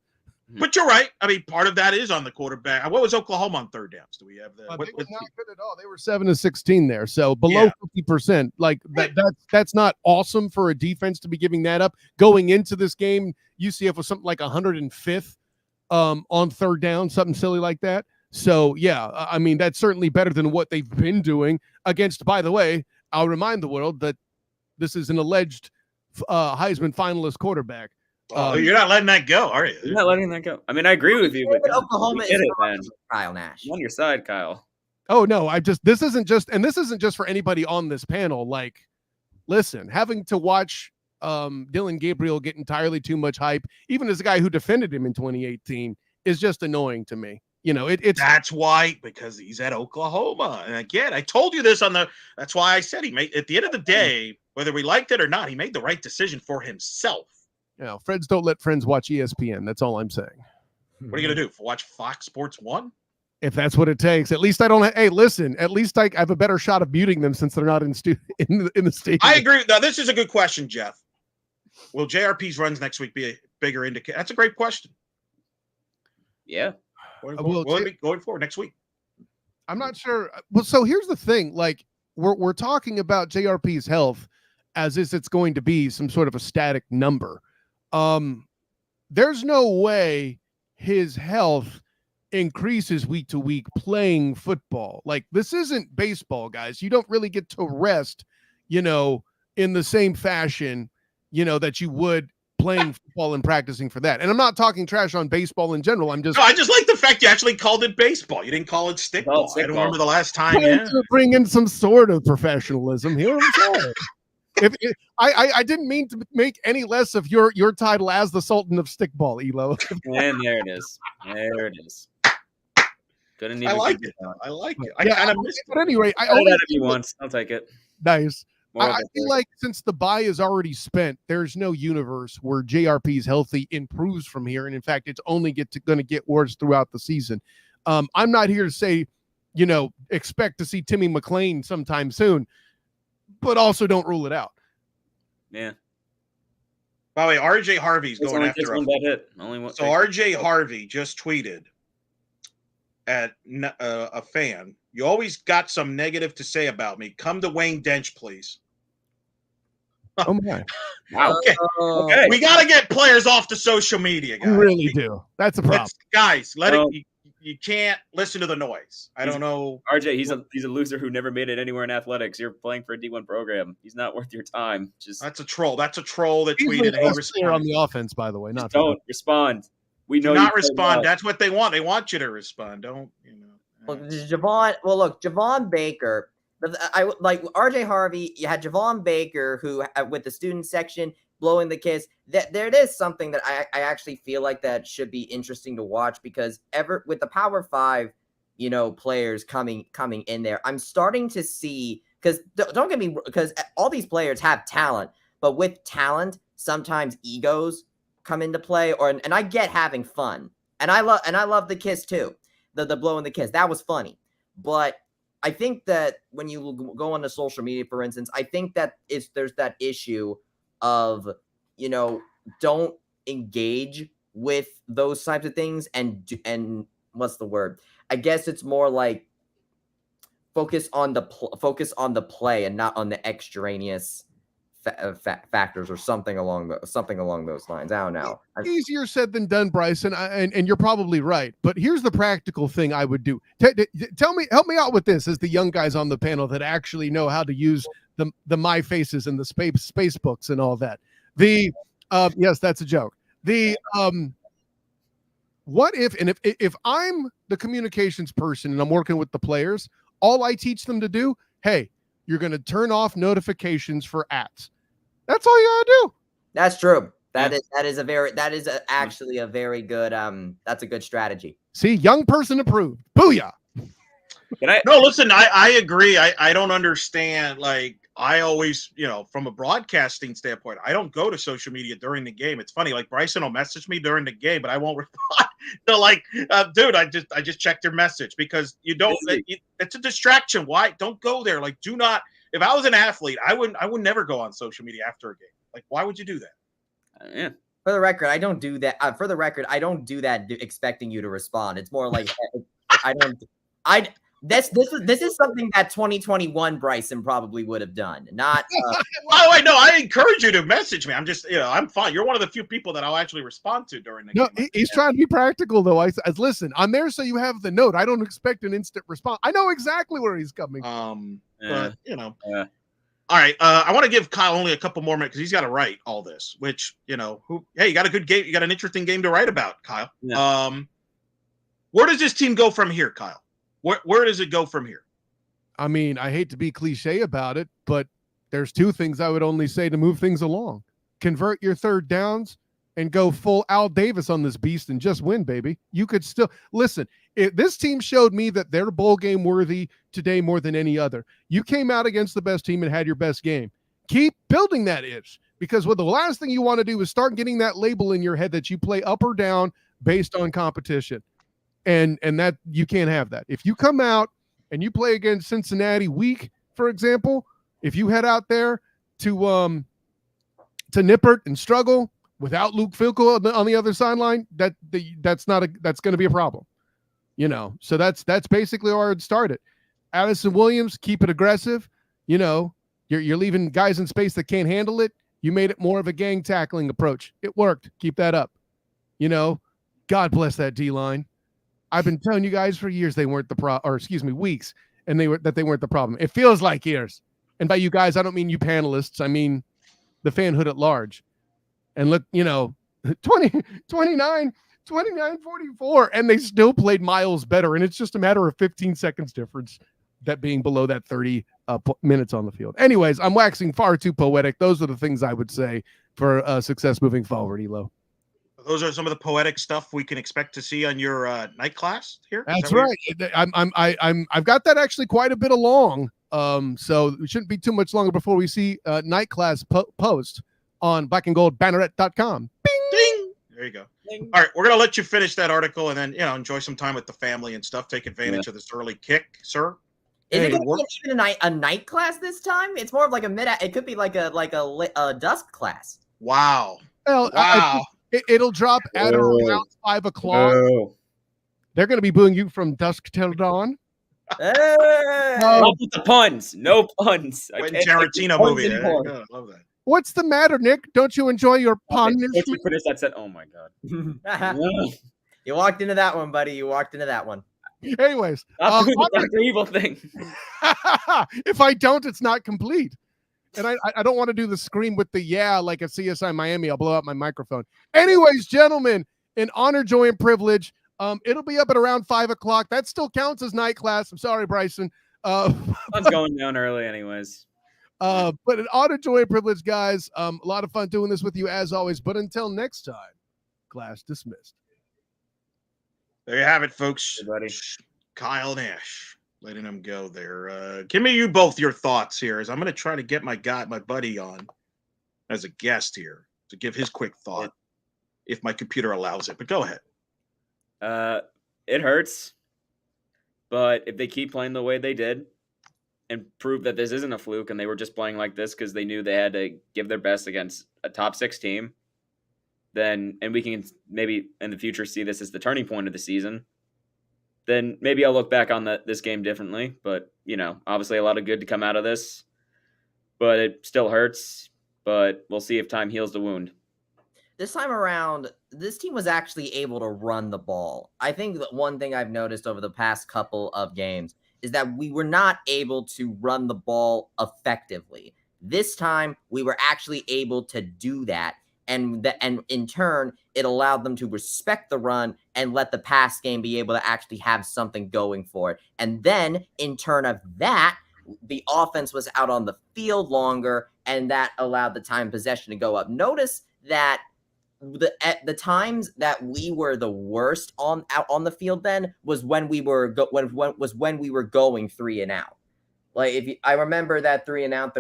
But you're right. I mean, part of that is on the quarterback. What was Oklahoma on third downs? Do we have that? They were not good at all. They were 7-16 there, so below 50%. That's not awesome for a defense to be giving that up. Going into this game, UCF was something like 105th on third down, something silly like that. So yeah, I mean that's certainly better than what they've been doing against. By the way, I'll remind the world that this is an alleged Heisman finalist quarterback. You're not letting that go, are you? You're not letting that go. I mean, I agree with you. But Oklahoma is Kyle Nash. I'm on your side, Kyle. Oh no, this isn't just for anybody on this panel. Listen, having to watch Dylan Gabriel get entirely too much hype, even as a guy who defended him in 2018, is just annoying to me. That's why, because he's at Oklahoma. And again, I told you this that's why I said he made, at the end of the day, whether we liked it or not, he made the right decision for himself. Friends don't let friends watch ESPN. That's all I'm saying. What are you going to do? Watch Fox Sports 1? If that's what it takes. At least I don't hey, listen, at least I have a better shot of muting them since they're not in the stadium. I agree. Now, this is a good question, Jeff. Will JRP's runs next week be a bigger indicator? That's a great question. Yeah. Going forward next week. I'm not sure. Well, so here's the thing. We're talking about JRP's health as if it's going to be some sort of a static number. There's no way his health increases week to week playing football. This isn't baseball, guys. You don't really get to rest, in the same fashion, that you would playing football and practicing for that. And I'm not talking trash on baseball in general. I just like the fact you actually called it baseball. You didn't call it stickball. I don't remember the last time. To bring in some sort of professionalism here. I'm sorry. I didn't mean to make any less of your title as the Sultan of Stickball, Elo. And there it is. There it is. Couldn't even. I like it. I like it. I kind of missed it. At any rate, I'll take it. Nice. I feel like since the bye is already spent, there's no universe where JRP's healthy improves from here. And in fact, it's only going to get worse throughout the season. I'm not here to say, expect to see Timmy McClain sometime soon, but also don't rule it out. Yeah. By the way, RJ Harvey's going after So RJ Harvey just tweeted at a fan. You always got some negative to say about me. Come to Wayne Dench, please. Oh my! Wow. Okay. We got to get players off the social media, guys. We really do. That's a problem, guys. You can't listen to the noise. I don't know. RJ, he's a loser who never made it anywhere in athletics. You're playing for a D1 program. He's not worth your time. That's a troll. That's a troll that tweeted. On the offense, by the way. Not don't respond. We know. Do not respond. That's what they want. They want you to respond. Don't. Well, Javon Baker. I like RJ Harvey. You had Javon Baker, who with the student section blowing the kiss. That there is something that I actually feel like that should be interesting to watch, because with the Power 5, players coming in there, I'm starting to see, because don't get me, because all these players have talent, but with talent, sometimes egos come into play. And I get having fun, and I love the kiss too. The blowing the kiss, that was funny. But I think that when you go onto social media, for instance, I think that there's that issue of, don't engage with those types of things, and what's the word? I guess it's more like focus on the play and not on the extraneous factors or something along those lines. I don't know. Easier said than done, Bryson, and you're probably right. But here's the practical thing I would do. Help me out with this, as the young guys on the panel that actually know how to use the My Faces and the space books and all that. Yes, that's a joke. What if I'm the communications person and I'm working with the players, all I teach them to do, hey, you're going to turn off notifications for @. That's all you got to do. That's true. That is actually a very good that's a good strategy. See, young person approved. Booyah. No, listen, I agree. I don't understand. Like, I always, from a broadcasting standpoint, I don't go to social media during the game. It's funny, like Bryson will message me during the game, but I won't respond. They're like, dude, I just checked your message, because you don't. It's a distraction. Why? Don't go there. Like, do not. If I was an athlete, I would never go on social media after a game. Like, why would you do that? Yeah. For the record, I don't do that. Expecting you to respond. It's more like This is something that 2021 Bryson probably would have done. Not. By the way, no, I encourage you to message me. I'm just, I'm fine. You're one of the few people that I'll actually respond to during the game. He's trying to be practical, though. Listen, I'm there so you have the note. I don't expect an instant response. I know exactly where he's coming from. But All right. I want to give Kyle only a couple more minutes, because he's got to write all this. Which, hey, you got a good game. You got an interesting game to write about, Kyle. Yeah. Where does this team go from here, Kyle? Where does it go from here? I mean, I hate to be cliche about it, but there's two things I would only say to move things along. Convert your third downs and go full Al Davis on this beast and just win, baby. You could still listen. This team showed me that they're bowl game worthy today more than any other. You came out against the best team and had your best game. Keep building that itch, because the last thing you want to do is start getting that label in your head that you play up or down based on competition. And that you can't have that. If you come out and you play against Cincinnati weak, for example, if you head out there to Nippert and struggle without Luke Fickle on the other sideline, that's going to be a problem. So that's basically where I'd start it. Addison Williams, keep it aggressive. You're leaving guys in space that can't handle it. You made it more of a gang tackling approach. It worked. Keep that up. God bless that D-line. I've been telling you guys for years they weren't weeks, and they weren't the problem. It feels like years. And by you guys, I don't mean you panelists. I mean the fanhood at large. And look, 29-44, and they still played miles better. And it's just a matter of 15 seconds difference, that being below that 30 minutes on the field. Anyways, I'm waxing far too poetic. Those are the things I would say for success moving forward, Elo. Those are some of the poetic stuff we can expect to see on your night class here. That's right. I've got that actually quite a bit along. So it shouldn't be too much longer before we see night class post on blackandgoldbanneret.com. Bing! Ding! There you go. Ding. All right, we're gonna let you finish that article and then enjoy some time with the family and stuff. Take advantage of this early kick, sir. Is it going to be even a night class this time? It's more of like a mid. It could be like a dusk class. Wow. Well, wow. It'll drop at around 5 o'clock. They're going to be booing you from dusk till dawn. Not with the puns. No puns. Quentin Tarantino movie. I love that. What's the matter, Nick? Don't you enjoy your pun? Once you finish that set, oh my god. You walked into that one, buddy. You walked into that one. Anyways, the evil thing. If I don't, it's not complete. And I don't want to do the scream with the like a CSI Miami. I'll blow out my microphone. Anyways, gentlemen, in honor, joy, and privilege, it'll be up at around 5 o'clock. That still counts as night class. I'm sorry, Bryson. Sun's going down early anyways. But in honor, joy, and privilege, guys, a lot of fun doing this with you as always. But until next time, class dismissed. There you have it, folks. Hey, buddy. Kyle Nash, letting him go there. Give me both your thoughts here, as I'm going to try to get my buddy on as a guest here to give his quick thought, if my computer allows it. But go ahead. It hurts, but if they keep playing the way they did and prove that this isn't a fluke and they were just playing like this because they knew they had to give their best against a top 6 team, then, and we can maybe in the future see this as the turning point of the season, then maybe I'll look back on this game differently. But, obviously a lot of good to come out of this, but it still hurts. But we'll see if time heals the wound. This time around, this team was actually able to run the ball. I think that one thing I've noticed over the past couple of games is that we were not able to run the ball effectively. This time, we were actually able to do that. And in turn, it allowed them to respect the run and let the pass game be able to actually have something going for it. And then, in turn of that, the offense was out on the field longer, and that allowed the time possession to go up. Notice that at the times that we were the worst out on the field then was when we were going 3 and out. Like I remember that 3 and out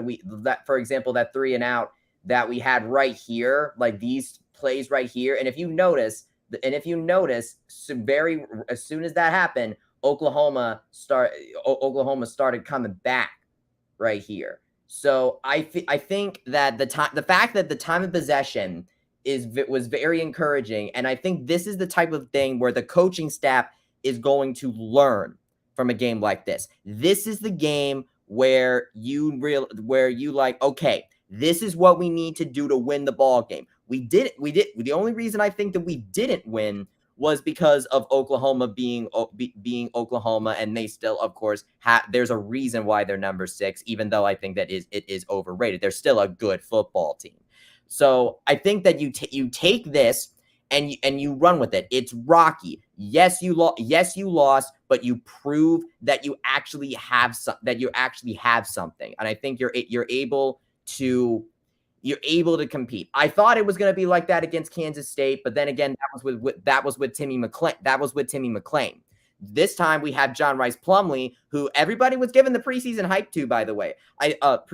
for example, that 3 and out that we had right here, like these plays right here. And if you notice, very as soon as that happened, Oklahoma started coming back right here. So I think that the fact that the time of possession was very encouraging, and I think this is the type of thing where the coaching staff is going to learn from a game like this. This is the game where you like, okay, this is what we need to do to win the ball game. We did. The only reason I think that we didn't win was because of Oklahoma being Oklahoma, and they still, of course, there's a reason why they're number 6, even though I think that it is overrated. They're still a good football team. So I think that you take this and you run with it. It's rocky. Yes, you lost, but you prove that you actually have something. And I think you're able to compete. I thought it was going to be like that against Kansas State, but then again, that was with Timmy McClain. This time we have John Rice Plumlee, who everybody was giving the preseason hype to, by the way. But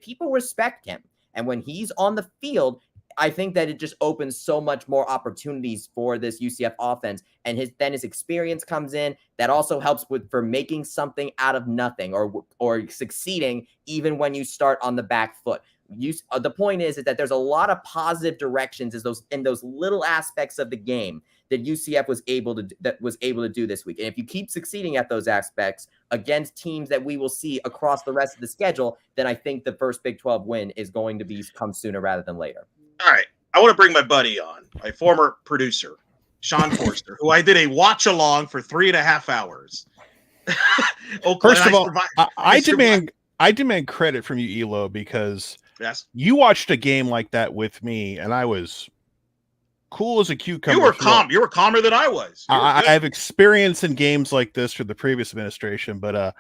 people respect him. And when he's on the field, I think that it just opens so much more opportunities for this UCF offense. And his experience comes in. That also helps for making something out of nothing or succeeding even when you start on the back foot. The point is that there's a lot of positive directions in those little aspects of the game that UCF was able to do this week. And if you keep succeeding at those aspects against teams that we will see across the rest of the schedule, then I think the first Big 12 win is going to come sooner rather than later. All right. I want to bring my buddy on, my former producer, Sean Forster, who I did a watch along for 3.5 hours. First of all, I demand credit from you, Elo, because Yes. You watched a game like that with me, and I was cool as a cucumber. You were calm. You were calmer than I was. I have experience in games like this through the previous administration, but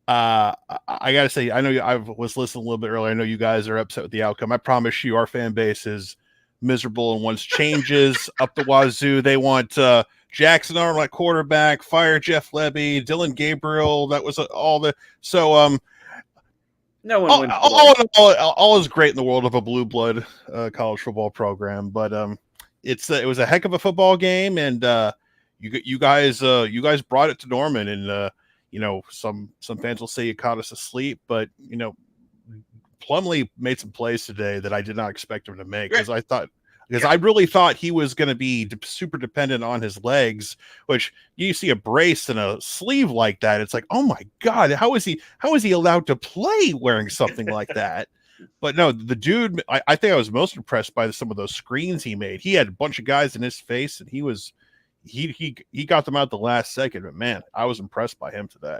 I gotta say, I know I was listening a little bit earlier. I know you guys are upset with the outcome. I promise you, our fan base is miserable and wants changes up the wazoo. They want Jackson Arnold at quarterback, fire Jeff Lebby, Dylan Gabriel. That was all the no one wins. All is great in the world of a blue blood college football program, but it was a heck of a football game, and you guys brought it to Norman, and some fans will say you caught us asleep, but Plumlee made some plays today that I did not expect him to make, because I really thought he was going to be super dependent on his legs, which you see a brace and a sleeve like that. It's like, oh my God, how is he allowed to play wearing something like that? But no, the dude, I think I was most impressed by some of those screens he made. He had a bunch of guys in his face, and he got them out the last second. But man, I was impressed by him today.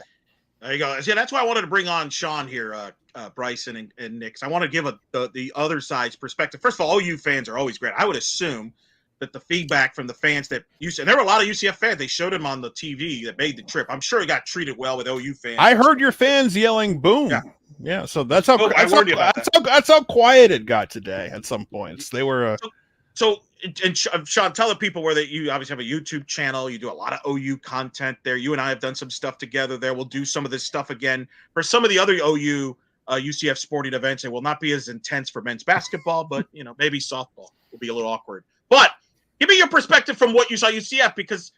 There you go. Yeah, that's why I wanted to bring on Sean here, Bryson and Nick. I want to give the other side's perspective. First of all, OU fans are always great. I would assume that the feedback from the fans that and there were a lot of UCF fans. They showed him on the TV that made the trip. I'm sure he got treated well with OU fans. I heard your fans yelling "boom." Yeah. So that's how quiet it got today. At some points, they were. And Sean, tell the people where you obviously have a YouTube channel. You do a lot of OU content there. You and I have done some stuff together there. We'll do some of this stuff again for some of the other OU UCF sporting events. It will not be as intense for men's basketball, but maybe softball will be a little awkward. But give me your perspective from what you saw UCF, because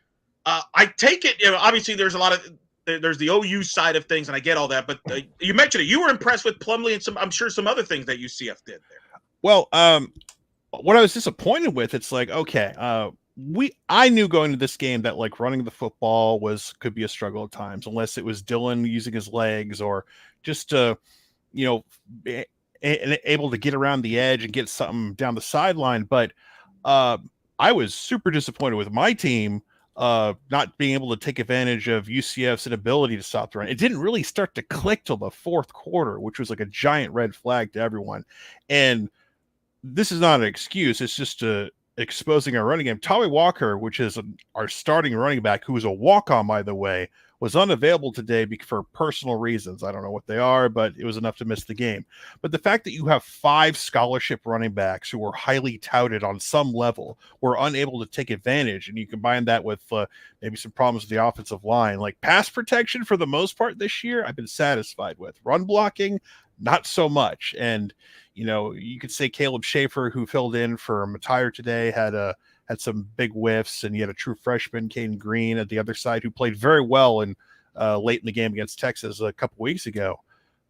I take it. Obviously, there's the OU side of things, and I get all that. But you mentioned it. You were impressed with Plumlee and I'm sure some other things that UCF did there. Well, what I was disappointed with, it's like, okay, I knew going to this game that like running the football could be a struggle at times, unless it was Dylan using his legs or just able to get around the edge and get something down the sideline. But I was super disappointed with my team not being able to take advantage of UCF's inability to stop the run. It didn't really start to click till the fourth quarter, which was like a giant red flag to everyone. And this is not an excuse. It's just exposing our running game. Tommy Walker, which is our starting running back, who was a walk-on, by the way, was unavailable today for personal reasons. I don't know what they are, but it was enough to miss the game. But the fact that you have 5 scholarship running backs who were highly touted on some level were unable to take advantage, and you combine that with maybe some problems with the offensive line, like pass protection for the most part this year, I've been satisfied with. Run blocking, not so much. And you could say Caleb Schaefer, who filled in for Matire today, had some big whiffs, and you had a true freshman, Caden Green, at the other side, who played very well late in the game against Texas a couple weeks ago.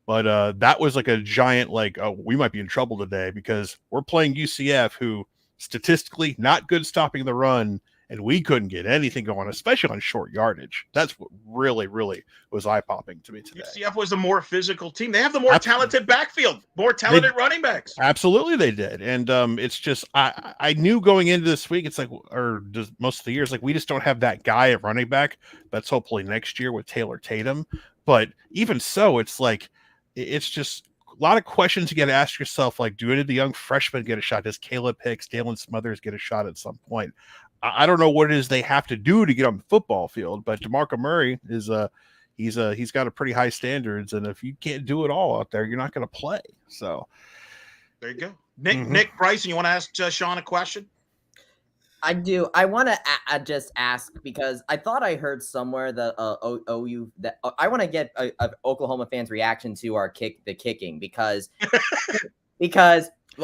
But that was like a giant, we might be in trouble today, because we're playing UCF, who statistically not good stopping the run, and we couldn't get anything going, especially on short yardage. That's what really, really was eye-popping to me today. UCF was a more physical team. They have the more talented backfield, more talented running backs. Absolutely, they did. And it's just, I knew going into this week, it's like, or just most of the years, like, we just don't have that guy at running back. That's hopefully next year with Taylor Tatum. But even so, it's like, it's just a lot of questions you got to ask yourself, like, do any of the young freshmen get a shot? Does Caleb Hicks, Dalen Smothers get a shot at some point? I don't know what it is they have to do to get on the football field, but DeMarco Murray is he's got a pretty high standards, and if you can't do it all out there, you're not going to play. So there you go. Nick Bryson, you want to ask Sean a question? I do. I want to just ask, because I thought I heard somewhere that OU that I want to get a Oklahoma fans' reaction to our the kicking, because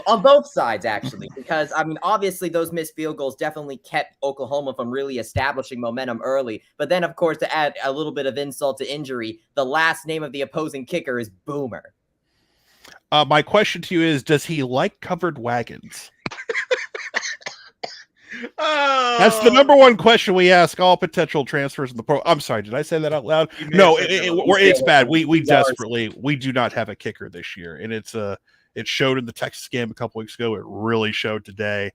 on both sides, actually, because I mean, obviously those missed field goals definitely kept Oklahoma from really establishing momentum early. But then, of course, to add a little bit of insult to injury, the last name of the opposing kicker is Boomer. My question to you is, does he like covered wagons? That's the number one question we ask all potential transfers in the pro. I'm sorry, did I say that out loud? No, it's bad. We desperately, we do not have a kicker this year, and it showed in the Texas game a couple weeks ago. It really showed today,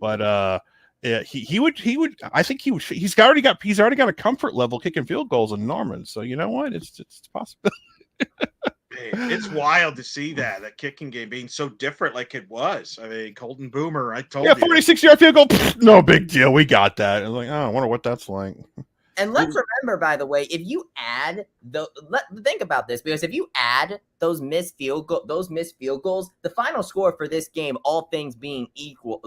but he would. I think he would. He's already got a comfort level kicking field goals in Norman. So you know what? It's possible. It's wild to see that kicking game being so different like it was. I mean, Colton Boomer, I told you. 46-yard field goal, no big deal. We got that. I was like, oh, I wonder what that's like. And let's remember, by the way, if you add think about this, because if you add those missed field goals, the final score for this game, all things being equal,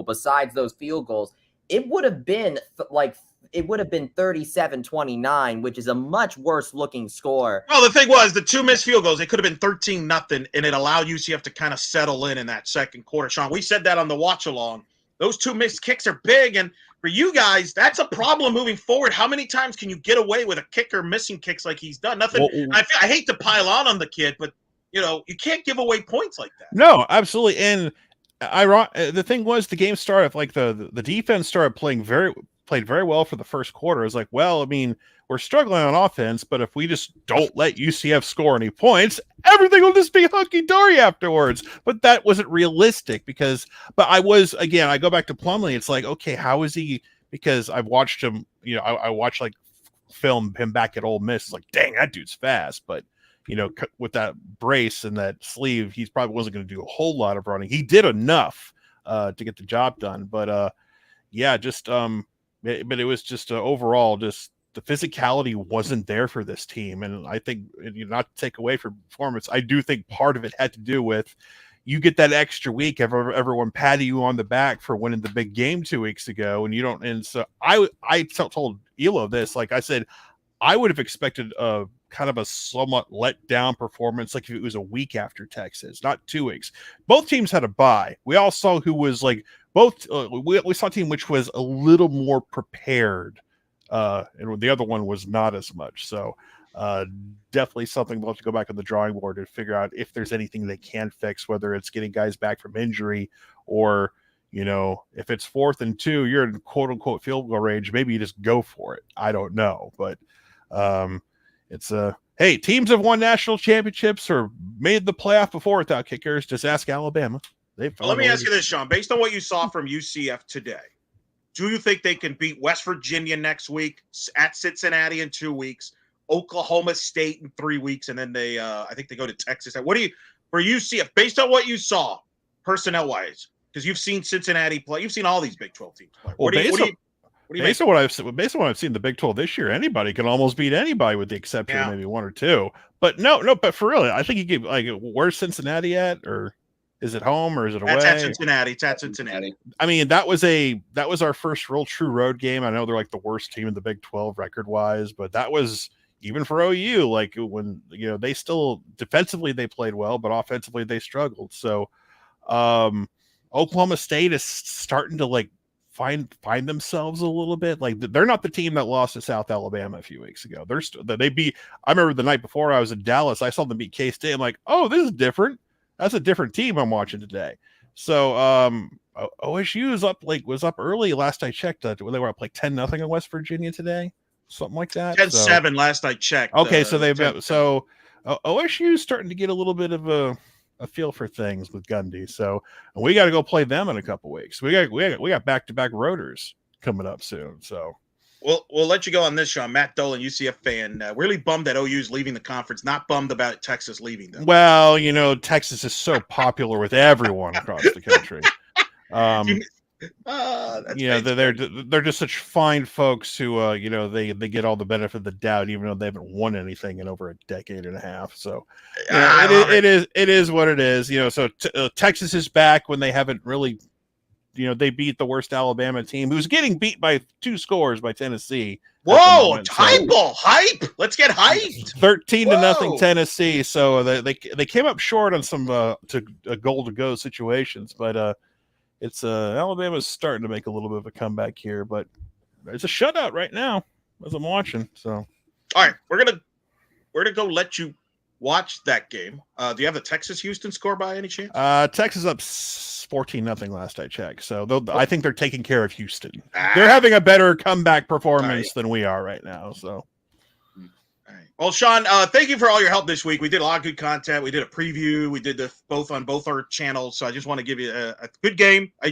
besides those field goals, it would have been 37-29, which is a much worse looking score. Well, the thing was, the 2 missed field goals, it could have been 13-0, and it allowed UCF to kind of settle in that second quarter. Sean, we said that on the watch along. Those 2 missed kicks are big, and for you guys, that's a problem moving forward. How many times can you get away with a kicker missing kicks like he's done? Nothing. Well, I hate to pile on the kid, but you can't give away points like that. No, absolutely. And the thing was, the game started like the defense started played very well for the first quarter. It was like, well, I mean, we're struggling on offense, but if we just don't let UCF score any points, everything will just be hunky-dory afterwards. But that wasn't realistic but I go back to Plumlee. It's like, okay, how is he? Because I've watched him, I watched like film him back at Ole Miss. It's like, dang, that dude's fast. But, with that brace and that sleeve, he probably wasn't going to do a whole lot of running. He did enough to get the job done. But, yeah, just, but it was just overall, just the physicality wasn't there for this team. And I think, not to take away from performance, I do think part of it had to do with you get that extra week of everyone patting you on the back for winning the big game 2 weeks ago. And you don't. And so I told Elo this, like I said, I would have expected a kind of a somewhat let down performance, like if it was a week after Texas, not 2 weeks. Both teams had a bye. We all saw who was like, we saw a team which was a little more prepared, and the other one was not as much. So definitely something we'll have to go back on the drawing board and figure out if there's anything they can fix, whether it's getting guys back from injury or, if it's 4th and 2, you're in quote unquote field goal range, maybe you just go for it. I don't know, but it's hey, teams have won national championships or made the playoff before without kickers. Just ask Alabama. Let me ask you this, Sean. Based on what you saw from UCF today, do you think they can beat West Virginia next week, at Cincinnati in 2 weeks, Oklahoma State in 3 weeks, and then I think they go to Texas? What do you, for UCF, based on what you saw, personnel-wise, because you've seen Cincinnati play, you've seen all these Big 12 teams play. Well, based on what I've seen the Big 12 this year, anybody can almost beat anybody with the exception of maybe 1 or 2. But but for real, I think you could, like, where's Cincinnati at, or is it home or is it away? That's at Cincinnati. It's at Cincinnati. I mean, that was our first real true road game. I know they're like the worst team in the Big 12 record wise, but that was even for OU. Like when they still defensively they played well, but offensively they struggled. So Oklahoma State is starting to like find themselves a little bit. Like they're not the team that lost to South Alabama a few weeks ago. They beat. I remember the night before I was in Dallas, I saw them beat K-State. I'm like, oh, this is different. That's a different team I'm watching today. So OSU was up early last I checked. They were up like 10-0 in West Virginia today, something like that. 10-7 last I checked. Okay, so OSU is starting to get a little bit of a feel for things with Gundy. So we got to go play them in a couple weeks. We got back-to-back roaders coming up soon. So. We'll let you go on this, Sean. Matt Dolan, UCF fan, really bummed that OU's leaving the conference, not bummed about Texas leaving them. Well, Texas is so popular with everyone across the country. They're just such fine folks who, they get all the benefit of the doubt, even though they haven't won anything in over a decade and a half. So it is what it is. So Texas is back when they haven't really. They beat the worst Alabama team, who's getting beat by 2 scores by Tennessee. Whoa, hype! Let's get hyped. 13-0 Tennessee. So they came up short on some goal to go situations, but it's Alabama's starting to make a little bit of a comeback here. But it's a shutout right now as I'm watching. So all right, we're gonna go let you watch that game. Do you have the Texas-Houston score by any chance? Texas up 14-0 last I checked. So I think they're taking care of Houston. They're having a better comeback performance than we are right now. So All right. Well, Sean, thank you for all your help this week. We did a lot of good content. We did a preview. We did both on both our channels. So I just want to give you a good game. I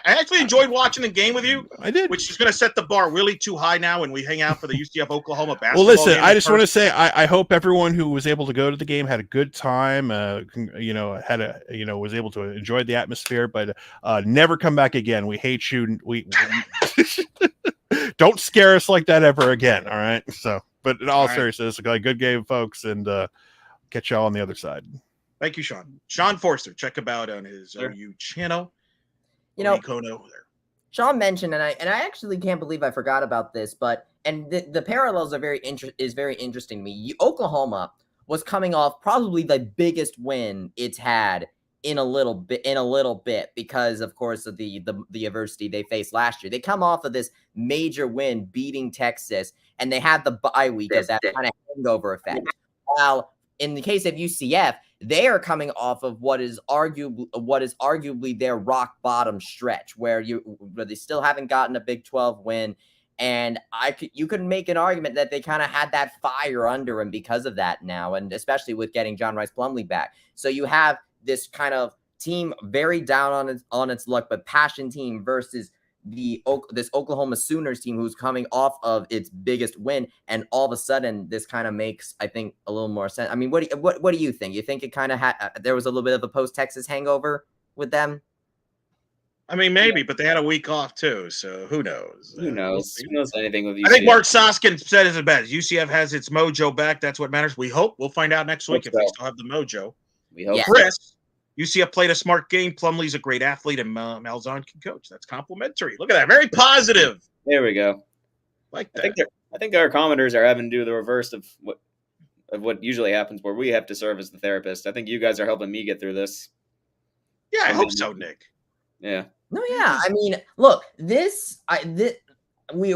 actually enjoyed watching the game with you. I did. Which is going to set the bar really too high now when we hang out for the UCF Oklahoma basketball Well, listen, game I just want to say I hope everyone who was able to go to the game had a good time. Was able to enjoy the atmosphere, but never come back again. We hate you. We don't scare us like that ever again. All right. So. But in all seriousness, a good game, folks, and catch y'all on the other side. Thank you, Sean. Sean Forster, check him out on his OU channel. Sean mentioned, and I actually can't believe I forgot about this, but the parallels are very interesting to me. Oklahoma was coming off probably the biggest win it's had in a little bit because, of course, of the adversity they faced last year. They come off of this major win, beating Texas, and they had the bye week of that kind of hangover effect. While in the case of UCF, they are coming off of what is arguably their rock bottom stretch, where they still haven't gotten a Big 12 win. And you could make an argument that they kind of had that fire under them because of that now, and especially with getting John Rice Plumlee back. So you have this kind of team very down on its luck, but passion team versus this Oklahoma Sooners team who's coming off of its biggest win, and all of a sudden this kind of makes, I think, a little more sense. I mean, what do you think? You think it kind of there was a little bit of a post-Texas hangover with them? I mean, maybe, but they had a week off too, so who knows? Who knows? Who knows anything with UCF? I think Mark Soskin said it best. UCF has its mojo back. That's what matters. We hope. We'll find out next week if they still have the mojo. We hope. Chris, UCF played a smart game. Plumlee's a great athlete, and Malzahn can coach. That's complimentary. Look at that. Very positive. There we go. Like that. I think our commenters are having to do the reverse of what usually happens, where we have to serve as the therapist. I think you guys are helping me get through this. Yeah, I hope so, Nick. Yeah. No, yeah. I mean, look, we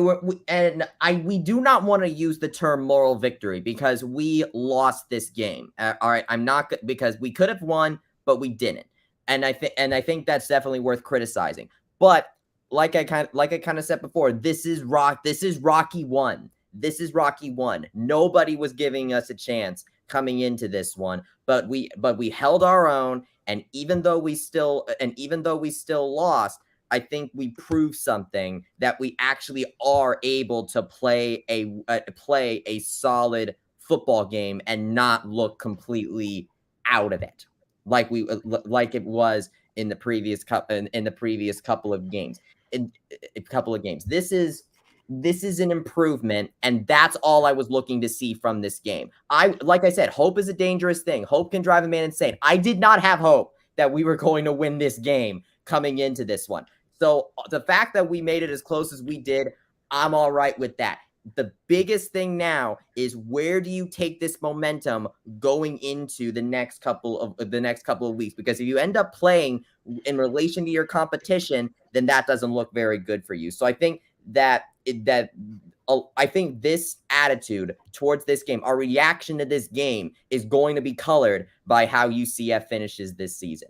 do not want to use the term moral victory because we lost this game. All right, I'm not, because we could have won, but we didn't. And I think that's definitely worth criticizing. But like I kind of said before, this is Rocky 1. This is Rocky 1. Nobody was giving us a chance coming into this one, but we held our own. And even though we still lost, I think we proved something, that we actually are able to play a solid football game and not look completely out of it, like it was in the previous couple of games. This is an improvement, and that's all I was looking to see from this game. Like I said, hope is a dangerous thing. Hope can drive a man insane. I did not have hope that we were going to win this game coming into this one. So the fact that we made it as close as we did, I'm all right with that. The biggest thing now is, where do you take this momentum going into the next couple of weeks? Because if you end up playing in relation to your competition, then that doesn't look very good for you. So I think I think this attitude towards this game, our reaction to this game, is going to be colored by how UCF finishes this season.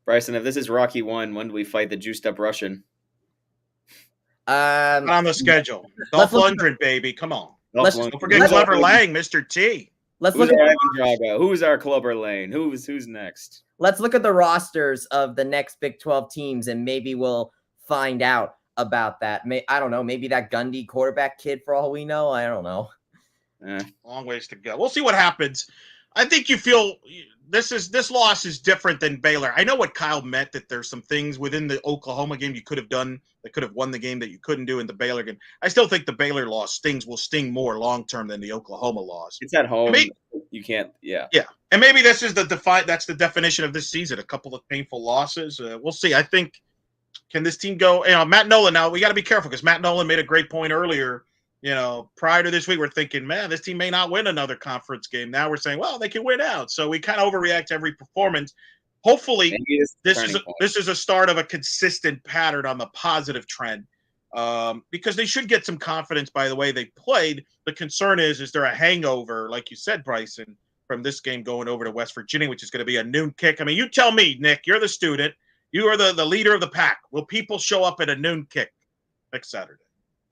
Bryson, if this is Rocky 1, when do we fight the juiced up Russian? On the schedule. Dolph Lundgren, baby. Come on. Don't forget Clever Lang, Mr. T. Who's our Ivan Drago? Who's our Clubber Lane? Who's next? Let's look at the rosters of the next Big 12 teams, and maybe we'll find out about that. I don't know. Maybe that Gundy quarterback kid, for all we know. I don't know. Long ways to go. We'll see what happens. I think you feel this loss is different than Baylor. I know what Kyle meant, that there's some things within the Oklahoma game you could have done that could have won the game that you couldn't do in the Baylor game. I still think the Baylor loss will sting more long-term than the Oklahoma loss. It's at home. You can't, yeah. Yeah. And maybe this is that's the definition of this season, a couple of painful losses. We'll see. I think, can this team go, Matt Nolan, now we got to be careful, because Matt Nolan made a great point earlier. Prior to this week, we're thinking, man, this team may not win another conference game. Now we're saying, well, they can win out. So we kind of overreact to every performance. Hopefully, this is a start of a consistent pattern on the positive trend, because they should get some confidence by the way they played. The concern is there a hangover, like you said, Bryson, from this game going over to West Virginia, which is going to be a noon kick? I mean, you tell me, Nick, you're the student. You are the leader of the pack. Will people show up at a noon kick next Saturday?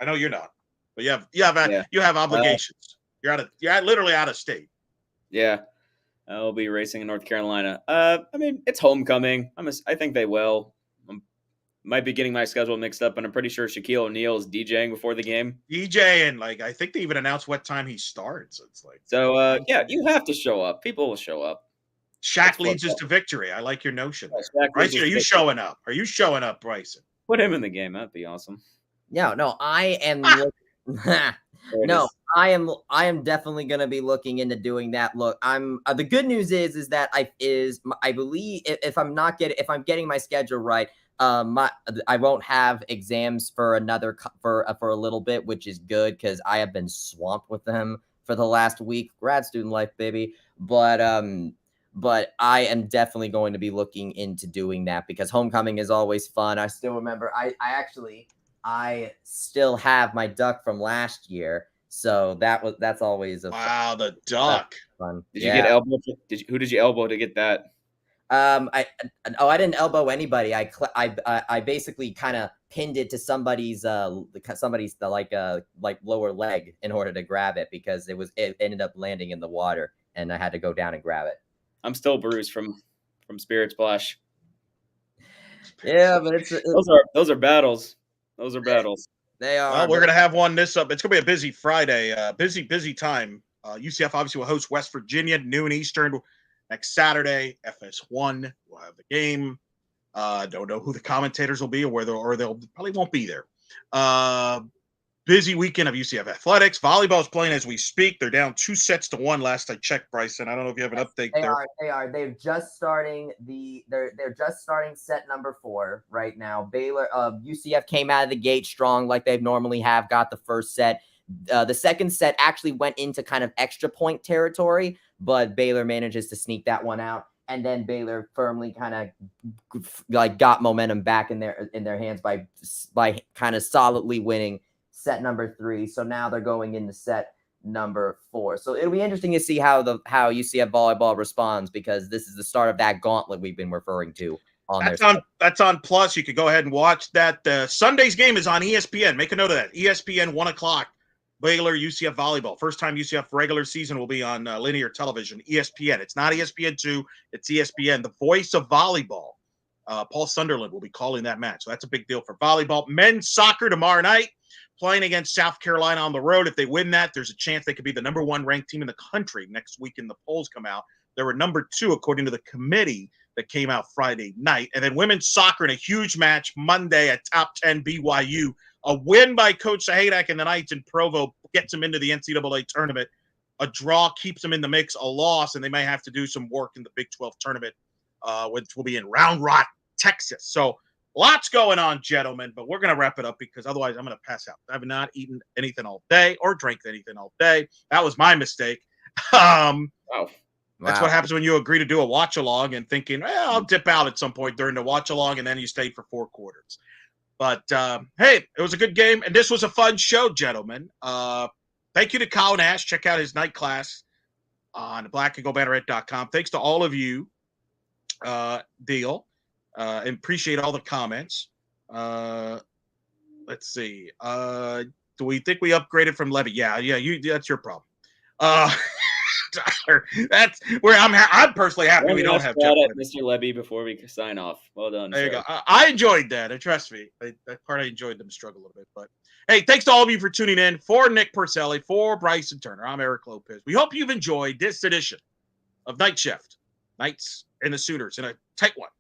I know you're not. But you have obligations. You're literally out of state. Yeah. I'll be racing in North Carolina. I mean, it's homecoming. I think they will. Might be getting my schedule mixed up, and I'm pretty sure Shaquille O'Neal is DJing before the game. DJ, and I think they even announced what time he starts. It's like yeah, you have to show up. People will show up. Shaq leads us to victory. I like your notion there. Shaq Bryson, are you showing up? Are you showing up, Bryson? Put him in the game. That'd be awesome. No, I am. No, I am definitely going to be looking into doing that. Look, the good news is that I believe if I'm getting my schedule right, I won't have exams for a little bit, which is good because I have been swamped with them for the last week. Grad student life, baby. But I am definitely going to be looking into doing that because homecoming is always fun. I still remember I still have my duck from last year, so that's always the duck fun. Did you get elbowed? Who did you elbow to get that? I didn't elbow anybody. I basically kind of pinned it to somebody's like lower leg in order to grab it because it ended up landing in the water and I had to go down and grab it. I'm still bruised from Spirit Splash. Yeah, but those are battles. Those are battles. They are. Well, we're gonna have one this up. It's gonna be a busy Friday. Busy time. UCF obviously will host West Virginia noon Eastern next Saturday. FS1 will have the game. Don't know who the commentators will be or they'll probably won't be there. Busy weekend of UCF athletics. Volleyball is playing as we speak. They're down 2-1 last I checked, Bryson. I don't know if you have an update there. They are. They're just starting set number 4 right now. UCF came out of the gate strong like they normally have. Got the first set. The second set actually went into kind of extra point territory, but Baylor manages to sneak that one out. And then Baylor firmly kind of got momentum back in their hands by kind of solidly winning set number 3. So now they're going into set number 4. So it'll be interesting to see how UCF volleyball responds because this is the start of that gauntlet we've been referring to. That's on Plus. You could go ahead and watch that. Sunday's game is on ESPN. Make a note of that. ESPN 1:00. Baylor UCF volleyball. First time UCF regular season will be on linear television. ESPN. It's not ESPN2. It's ESPN. The voice of volleyball. Paul Sunderland will be calling that match. So that's a big deal for volleyball. Men's soccer tomorrow night. Playing against South Carolina on the road. If they win that, there's a chance they could be the number 1 ranked team in the country next week in the polls come out. They were number 2 according to the committee that came out Friday night. And then women's soccer in a huge match Monday at top 10 BYU. A win by Coach Sahadak and the Knights in Provo gets them into the NCAA tournament. A draw keeps them in the mix. A loss, and they may have to do some work in the Big 12 tournament, which will be in Round Rock, Texas. So lots going on, gentlemen, but we're going to wrap it up because otherwise I'm going to pass out. I have not eaten anything all day or drank anything all day. That was my mistake. That's what happens when you agree to do a watch-along and thinking, I'll dip out at some point during the watch-along, and then you stayed for 4 quarters. But, hey, it was a good game, and this was a fun show, gentlemen. Thank you to Kyle Nash. Check out his night class on blackandgoldbanneret.com. Thanks to all of you, Deal. Appreciate all the comments. Let's see. Do we think we upgraded from Levy? Yeah, that's your problem. Tyler, that's where I'm personally happy we don't have Jeff Mr. Levy before we sign off. Well done. There you go. I enjoyed that. And trust me, that part I enjoyed them struggle a little bit. But hey, thanks to all of you for tuning in. For Nick Porcelli, for Bryson Turner, I'm Eric Lopez. We hope you've enjoyed this edition of Night Shift, Knights and the Sooners in a tight one.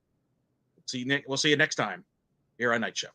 We'll see you next time here on Night Shift.